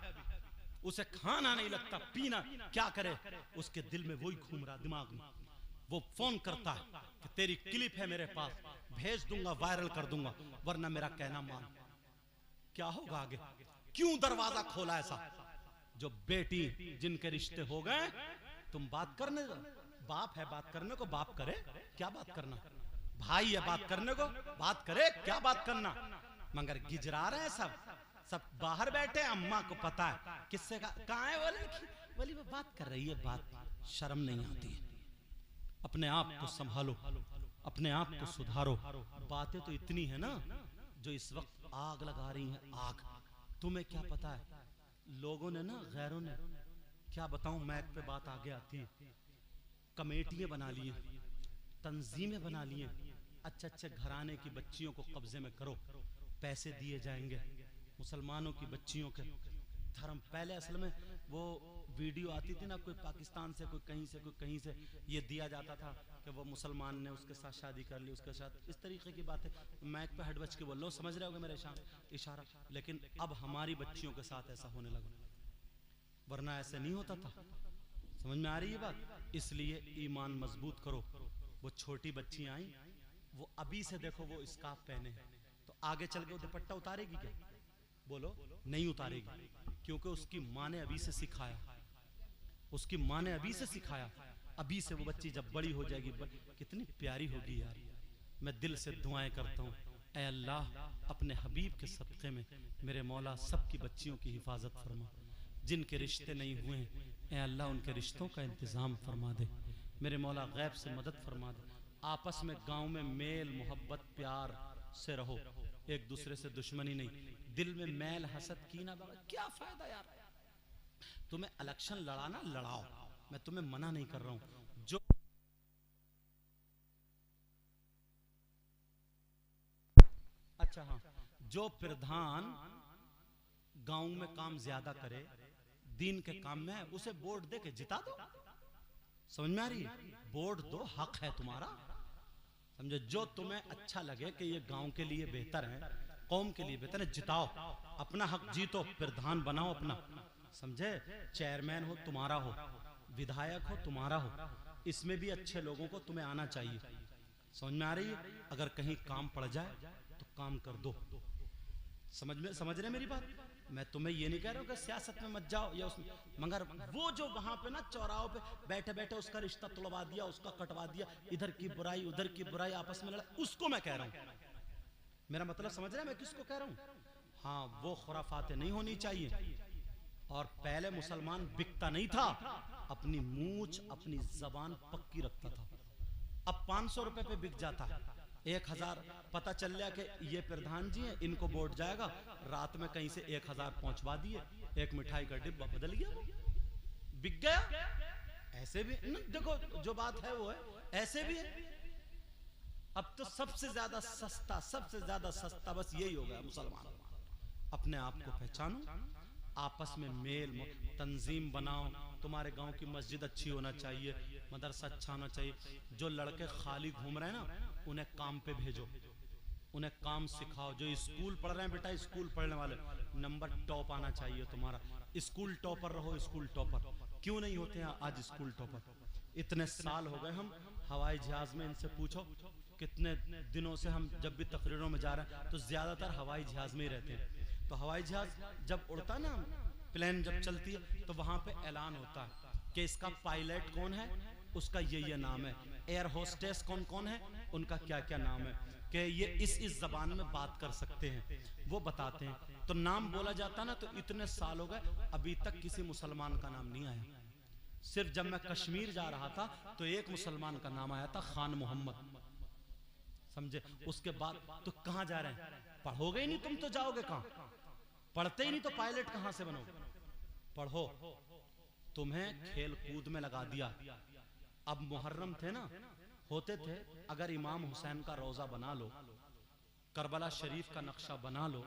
उसे खाना नहीं लगता, पीना क्या करे, उसके दिल में वही घूम रहा दिमाग में। वो फोन करता है कि तेरी क्लिप है मेरे पास, भेज दूंगा, वायरल कर दूंगा, वरना मेरा कहना मान। क्या होगा आगे? क्यों दरवाजा खोला ऐसा? जो बेटी जिनके रिश्ते हो गए, तुम बात करने, बाप है बात करने को, बाप करे क्या बात करना, भाई है बात करने को, बात करे क्या बात करना, मगर गिजरा रहे हैं सब बाहर बैठे। अम्मा को पता है किससे कहाँ है वो लड़की, बोली वो बात कर रही है, बात शर्म नहीं आती है। अपने आप को संभालो, अपने आप को सुधारो। बातें तो इतनी है ना जो इस वक्त आग लगा रही हैं, आग। तुम्हें क्या पता है, लोगों ने ना, गैरों ने, क्या बताऊं, मैक पे बात आगे आती है, कमेटियां बना ली, तंजीमें बना ली, अच्छे घराने की बच्चियों को कब्जे में करो, पैसे दिए जाएंगे। मुसलमानों की बच्चियों के धर्म, पहले असल में वो वीडियो आती थी ना, कोई पाकिस्तान से, कोई कहीं से, कोई कहीं से, ये दिया जाता था कि वो मुसलमान ने उसके साथ शादी कर ली, उसके साथ इस तरीके की बातें। मैक पे हट बच के बोल लो, समझ रहे होगे मेरे इशारा। लेकिन अब हमारी बच्चियों के साथ ऐसा होने लगा, वरना ऐसे नहीं होता था। समझ में आ रही है बात? इसलिए ईमान मजबूत करो। वो छोटी बच्चियां आई, वो अभी से देखो वो स्कार्फ पहने हैं, तो आगे चल के वो दुपट्टा उतारेगी क्या? बोलो नहीं उतारेगी, क्योंकि उसकी माँ ने अभी से सिखाया, उसकी माँ ने अभी से सिखाया। अभी से वो बच्ची जब बड़ी हो जाएगी, कितनी प्यारी होगी यार। मैं दिल से दुआएं करता हूँ, ऐ अल्लाह अपने हबीब के सदक़े में मेरे मौला सबकी बच्चियों की हिफाजत फरमा। जिनके रिश्ते नहीं हुए हैं, ऐ अल्लाह उनके रिश्तों का इंतज़ाम फरमा दे। मेरे मौला गैब से मदद फरमा दे। आपस में गांव में मेल मोहब्बत प्यार से रहो, एक दूसरे से दुश्मनी नहीं। दिल में मैल हसद कीना क्या फायदा यार। तुम्हें इलेक्शन लड़ाना लड़ाओ, मैं तुम्हें मना नहीं कर रहा हूं। जो अच्छा हाँ, जो प्रधान गांव में काम ज्यादा करे, दीन के काम में है, उसे वोट दे के जिता दो। समझ में आ रही है? वोट दो, हक है तुम्हारा। समझे? जो तुम्हें अच्छा लगे कि ये गांव के लिए बेहतर है, कौम के लिए बेहतर है, जिताओ, अपना हक जीतो, प्रधान बनाओ अपना। समझे? चेयरमैन हो तुम्हारा हो, विधायक हो तुम्हारा हो, इसमें भी अच्छे लोगों को तुम्हें आना चाहिए। समझ में आ रही है? अगर कहीं काम पड़ जाए तो काम कर दो। समझ रहे मेरी बात? मैं तुम्हें ये नहीं कह रहा हूँ कि सियासत में मत जाओ या उसमें, मगर वो जो वहां पे ना चौराहों पे बैठे बैठे उसका रिश्ता तुड़वा दिया, उसका कटवा दिया, इधर की बुराई उधर की बुराई, आपस में लड़ा, उसको मैं कह रहा हूँ। मेरा मतलब समझ रहे हैं मैं किसको कह रहा हूँ? हाँ, वो खुराफातें नहीं होनी चाहिए। और पहले मुसलमान बिकता नहीं था, अपनी मूंछ अपनी जबान पक्की रखता था। अब 500 रुपए पे बिक जाता है, 1000 पता चल गया कि ये प्रधान जी हैं, इनको वोट जाएगा, रात में कहीं से 1000 पहुंचवा दिए, एक मिठाई का डिब्बा बदल गया, वो बिक गया। ऐसे भी देखो, जो बात है वो है, ऐसे भी है। अब तो सबसे ज्यादा सस्ता बस यही हो गया मुसलमान। अपने आप को पहचानो, आपस में मेल तंजीम बनाओ। तुम्हारे गांव की मस्जिद अच्छी होना चाहिए, मदरसा अच्छा होना चाहिए। जो लड़के खाली घूम रहे हैं ना, उन्हें काम पे भेजो, उन्हें काम सिखाओ। जो स्कूल पढ़ रहे हैं बेटा, स्कूल पढ़ने वाले, नंबर टॉप आना चाहिए तुम्हारा। स्कूल टॉपर रहो, स्कूल टॉपर। क्यों नहीं होते हैं आज स्कूल टॉपर? इतने साल हो गए हम हवाई जहाज में, इनसे पूछो कितने दिनों से हम जब भी तकरीरों में जा रहे हैं तो ज्यादातर हवाई जहाज में ही रहते हैं। तो हवाई जहाज जब उड़ता ना, प्लेन जब चलती है, तो वहां पे ऐलान होता है कि इसका पायलट कौन है, उसका ये नाम है। एयर होस्टेस कौन कौन है, उनका क्या क्या नाम है, कि ये इस जबान में बात कर सकते हैं, वो बताते हैं। तो नाम बोला जाता ना, तो इतने साल हो गए अभी तक किसी मुसलमान का नाम नहीं आया। सिर्फ जब मैं कश्मीर जा रहा था तो एक मुसलमान का नाम आया था, खान मोहम्मद। समझे? उसके बाद तो कहां जा रहे हैं? पढ़ोगे ही नहीं तुम तो जाओगे कहां? पढ़ते ही नहीं तो पायलट कहां से बनोगे? पढ़ो। तुम्हें खेल कूद में लगा दिया। अब मुहर्रम थे ना, होते थे, अगर इमाम हुसैन का रोजा बना लो, करबला शरीफ का नक्शा बना लो,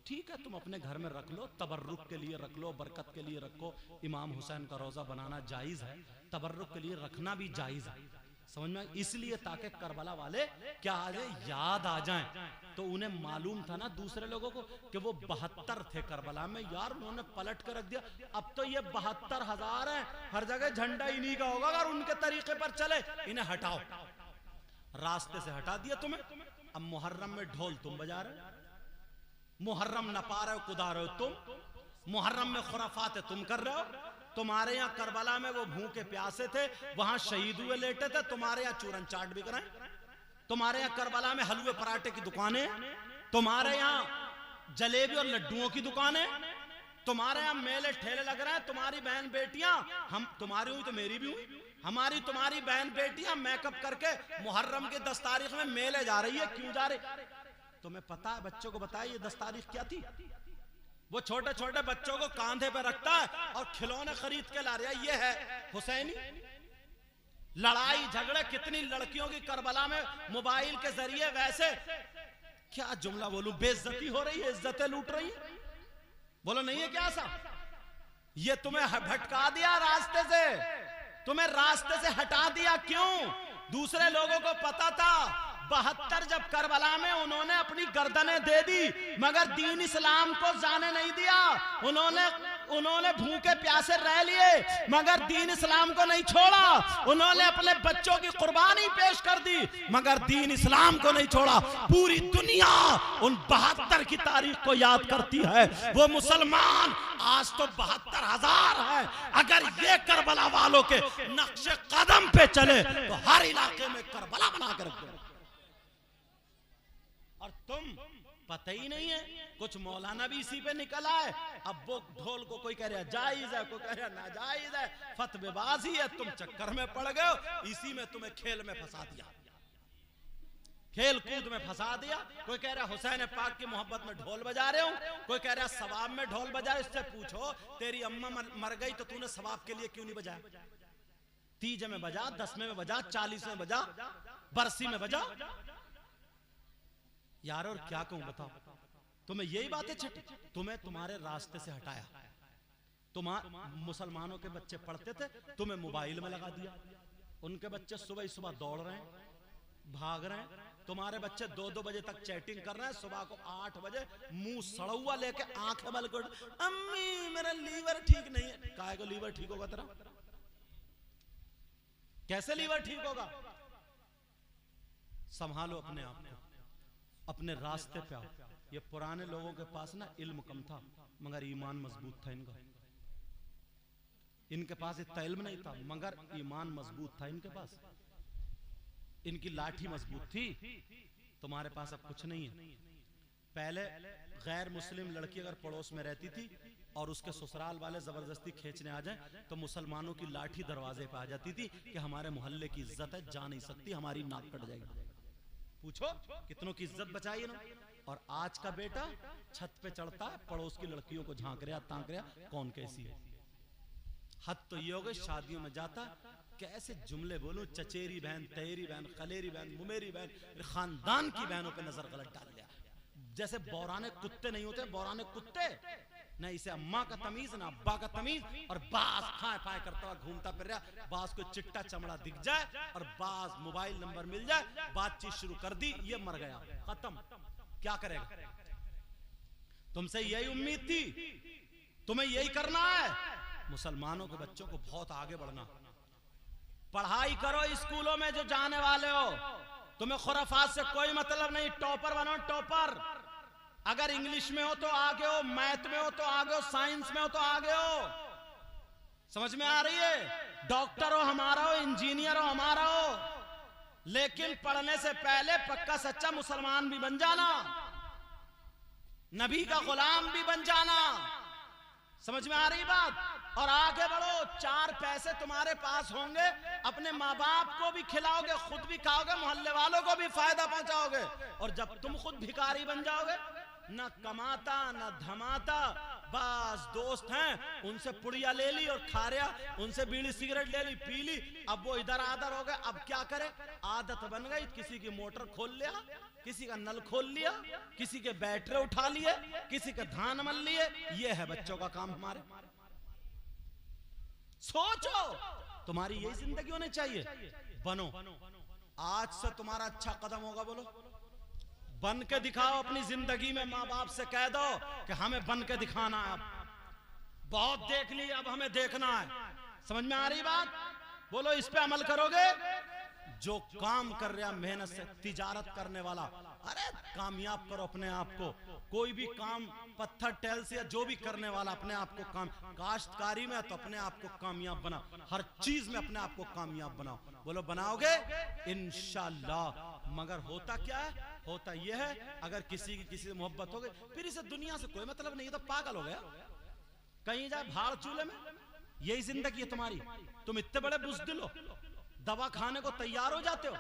ठीक है, तुम अपने घर में रख लो, तबर्रुक के लिए रख लो, बरकत के लिए रखो। इमाम हुसैन का रोजा बनाना जायज है, तबर्रुक के लिए रखना भी जायज है। समझ में? इसलिए ताकि करबला वाले क्या आ जाए, याद आ जाएं। तो उन्हें मालूम था ना दूसरे लोगों को कि वो 72 थे करबला में, यार उन्होंने पलट कर रख दिया। अब तो ये 72,000 हैं, हर जगह झंडा इन्हीं का होगा। अगर उनके तरीके पर चले, इन्हें हटाओ, रास्ते से हटा दिया तुम्हें। अब मुहर्रम में ढोल तुम बजा रहे, मुहर्रम न पा रहे हो, कुदा रहे हो तुम, मुहर्रम में खुराफात तुम कर रहे हो। तुम्हारे यहाँ करबला में वो भूखे प्यासे थे, वहां शहीद हुए लेटे थे, तुम्हारे यहाँ चूरन चाट बिक रहे हैं। तुम्हारे यहाँ करबला में हलवे पराठे की दुकानें, तुम्हारे यहाँ जलेबी और लड्डुओं की दुकानें, तुम्हारे यहाँ मेले ठेले लग रहे हैं। तुम्हारी बहन बेटियां, हम तुम्हारी हुई तो मेरी भी हुई, हमारी तुम्हारी बहन बेटियां मेकअप करके मुहर्रम की 10 तारीख में मेले जा रही है। क्यों जा रही? तुम्हें पता है? बच्चों को बताया ये 10 तारीख क्या थी? वो छोटे छोटे बच्चों को कांधे पे रखता है और खिलौने खरीद के ला रहा है। ये है हुसैनी। लड़ाई झगड़े कितनी लड़कियों की करबला में मोबाइल के जरिए, वैसे क्या जुमला बोलूं, बेइज्जती हो रही है, इज्जतें लूट रही है। बोलो नहीं है क्या ऐसा? ये तुम्हें भटका दिया रास्ते से, तुम्हें रास्ते से हटा दिया। क्यों? दूसरे लोगों को पता था 72 जब करबला में उन्होंने अपनी गर्दनें दे दी, मगर दीन इस्लाम को जाने नहीं दिया। उन्होंने भूखे प्यासे रह लिए, मगर दीन इस्लाम को नहीं छोड़ा। उन्होंने अपने बच्चों की कुर्बानी पेश कर दी, मगर दीन इस्लाम को नहीं छोड़ा। पूरी दुनिया उन 72 की तारीख को याद करती है। वो मुसलमान आज तो 72,000 है। अगर ये करबला वालों के नक्शे कदम पे चले तो हर इलाके में करबला बना कर रख दो। और तुम पता ही नहीं है, कुछ मौलाना भी इसी पे निकला है। अब वो ढोल को कोई कह रहा जायज है, कोई कह रहा नाजायज है, फतवेबाजी है। तुम चक्कर में पड़ गए हो, इसी में तुम्हें खेल में फंसा दिया। खेल कूद में फंसा दिया। कोई कह रहा हुसैन पाक की मोहब्बत में ढोल बजा रहे हो, कोई कह रहा सवाब में ढोल बजा। इससे पूछो तेरी अम्मा मर गई तो तूने सवाब के लिए क्यों नहीं बजाया? तीज में बजा, 10वें में बजा, 40 में बजा, बरसी में बजा। यार और क्या कहूं बताओ? तुम्हें यही बातें छटी, तुम्हें तुम्हारे रास्ते से हटाया। मुसलमानों के बच्चे पढ़ते थे, तुम्हें मोबाइल में लगा दिया। उनके बच्चे सुबह सुबह दौड़ रहे हैं, भाग रहे हैं। तुम्हारे बच्चे 2-2 बजे तक चैटिंग कर रहे हैं। सुबह को 8 बजे मुंह सड़ा लेके आंखें बल कर, अम्मी मेरा लीवर ठीक नहीं है। काहे को लीवर ठीक होगा तेरा? कैसे लीवर ठीक होगा? संभालो अपने आप को, अपने रास्ते पे आओ। ये पुराने लोगों के पास ना इल्म कम था मगर ईमान मजबूत था इनका। इनके पास इतना इल्म नहीं था मगर ईमान मजबूत था इनके पास। इनकी लाठी मजबूत थी। तुम्हारे पास अब कुछ नहीं है। पहले गैर मुस्लिम लड़की अगर पड़ोस में रहती थी और उसके ससुराल वाले जबरदस्ती खींचने आ जाए तो मुसलमानों की लाठी दरवाजे पे आ जाती थी कि हमारे मोहल्ले की इज्जत है, जा नहीं सकती, हमारी नाक कट जाएगी। पूछो कितनों की इज्जत बचाई ना। और आज का बेटा छत पे चढ़ता है, पड़ोस की लड़कियों को झांक रहा तांक रहा, कौन कैसी है। हद तो ये हो गई, शादियों में जाता कैसे जुमले बोलूं, चचेरी बहन, तहेरी बहन, खलेरी बहन, मुमेरी बहन, खानदान की बहनों पे नजर गलत डाल लिया। जैसे बौराने कुत्ते नहीं होते, बौराने कुत्ते न इसे अम्मा का तमीज ना अब्बा का तमीज। और बास खाए पाए करता हुआ घूमता फिर रहा। बास को चिट्टा चमड़ा दिख जाए और बास मोबाइल नंबर मिल जाए, बातचीत शुरू कर दी, ये मर गया, खत्म। क्या करेगा? तुमसे यही उम्मीद थी, तुम्हें यही करना है। मुसलमानों के बच्चों को बहुत आगे बढ़ना। पढ़ाई करो स्कूलों में जो जाने वाले हो, तुम्हें खुराफात से कोई मतलब नहीं। टॉपर बनो, टॉपर। अगर इंग्लिश में हो तो आगे हो, मैथ में हो तो आगे हो, साइंस में हो तो आगे हो। समझ में आ रही है? डॉक्टर हो हमारा हो, इंजीनियर हो हमारा हो, लेकिन पढ़ने से पहले पक्का सच्चा मुसलमान भी बन जाना, नबी का गुलाम भी बन जाना। समझ में आ रही बात? और आगे बढ़ो। 4 पैसे तुम्हारे पास होंगे, अपने माँ बाप को भी खिलाओगे, खुद भी खाओगे, मोहल्ले वालों को भी फायदा पहुंचाओगे। और जब तुम खुद भिखारी बन जाओगे, ना कमाता ना धमाता, बस दोस्त हैं उनसे पुड़िया ले ली और खा रहा, उनसे बीड़ी सिगरेट ले ली, पी ली। अब वो इधर आदर हो गए। अब क्या करे? आदत बन गई। किसी की मोटर खोल लिया, किसी का नल खोल लिया, किसी के बैटरी उठा लिए, किसी के धान मल लिए। ये है बच्चों का काम हमारे। सोचो, तुम्हारी यही जिंदगी होनी चाहिए। बनो। आज से तुम्हारा अच्छा कदम होगा। बोलो, बन के दिखाओ अपनी जिंदगी में। माँ बाप से कह दो कि हमें बन के दिखाना है। अब बहुत देख ली, अब हमें देखना है। समझ में आ रही बात? बोलो, इस पे अमल करोगे? जो काम कर रहा मेहनत से, तिजारत करने वाला, अरे कामयाब करो अपने आप को। कोई भी काम पत्थर टेल से या जो भी करने वाला, अपने आप को काम, काश्तकारी में तो अपने आप को कामयाब बनाओ। हर चीज में अपने आप को कामयाब बनाओ। बोलो, बनाओगे इंशाअल्लाह। मगर होता क्या है? होता यह है, अगर किसी की किसी से मोहब्बत हो गई, फिर इसे दुनिया से कोई मतलब नहीं, तो पागल हो गया। कहीं जाए भाड़ चूल्हे में। यही जिंदगी है तुम्हारी। तुम इतने बड़े बुज़दिल हो, दवा खाने को तैयार हो जाते हो।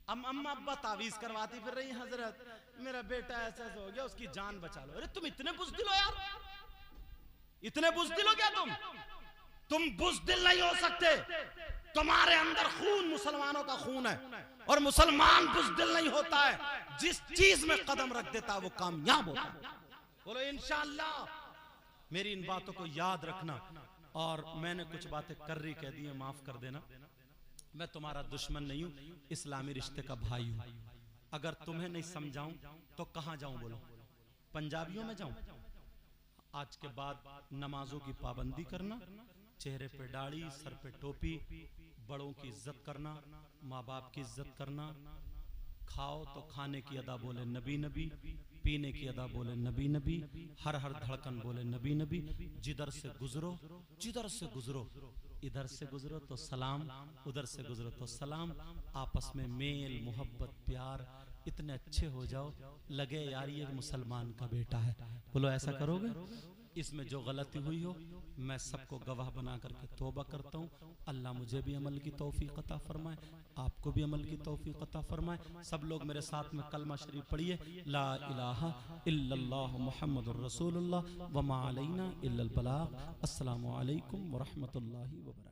अम्मा अब्बा तावीज करवाती फिर रही, हजरत मेरा बेटा ऐसा हो गया, उसकी जान बचा लो। अरे तुम इतने बुज़दिल हो यार, इतने बुज़दिल हो क्या तुम बुज़दिल नहीं हो सकते। तुम्हारे अंदर खून मुसलमानों का खून है और मुसलमान बुज़दिल नहीं होता है। जिस चीज में कदम रख देता है वो कामयाब होता है। बोलो इंशाअल्लाह। मेरी इन बातों को याद रखना। और मैंने कुछ बातें कर्री कह दी है, माफ कर देना। मैं तुम्हारा दुश्मन नहीं हूं, इस्लामी रिश्ते का भाई हूं। अगर तुम्हें नहीं समझाऊं तो कहां जाऊं? बोलो, पंजाबियों में जाऊं? आज के बाद नमाजों की पाबंदी करना, चेहरे पे दाढ़ी, सर पे टोपी, बड़ों की इज्जत करना, माँ बाप की इज्जत करना, खाओ तो खाने की अदा बोले नबी नबी, पीने की अदा बोले नबी नबी, हर हर धड़कन बोले नबी नबी। जिधर से गुजरो, जिधर से गुजरो, इधर से गुजरो तो सलाम, उधर से गुजरो तो सलाम। आपस में मेल मोहब्बत प्यार इतने अच्छे हो जाओ, लगे यार ये मुसलमान का बेटा है। बोलो, ऐसा करोगे? इसमें जो गलती हुई हो मैं सबको गवाह बना करके तौबा करता हूँ। अल्लाह मुझे भी अमल की तौफीक अता फरमाए, आपको भी अमल की तौफीक अता फरमाए। सब लोग मेरे साथ में कलमा शरीफ पढ़िए, ला इलाहा इल्लल्लाह मुहम्मदुर रसूलुल्लाह व मा अलैना इल्लल बलाग। अस्सलामु अलैकुम व रहमतुल्लाहि व बरकातहू।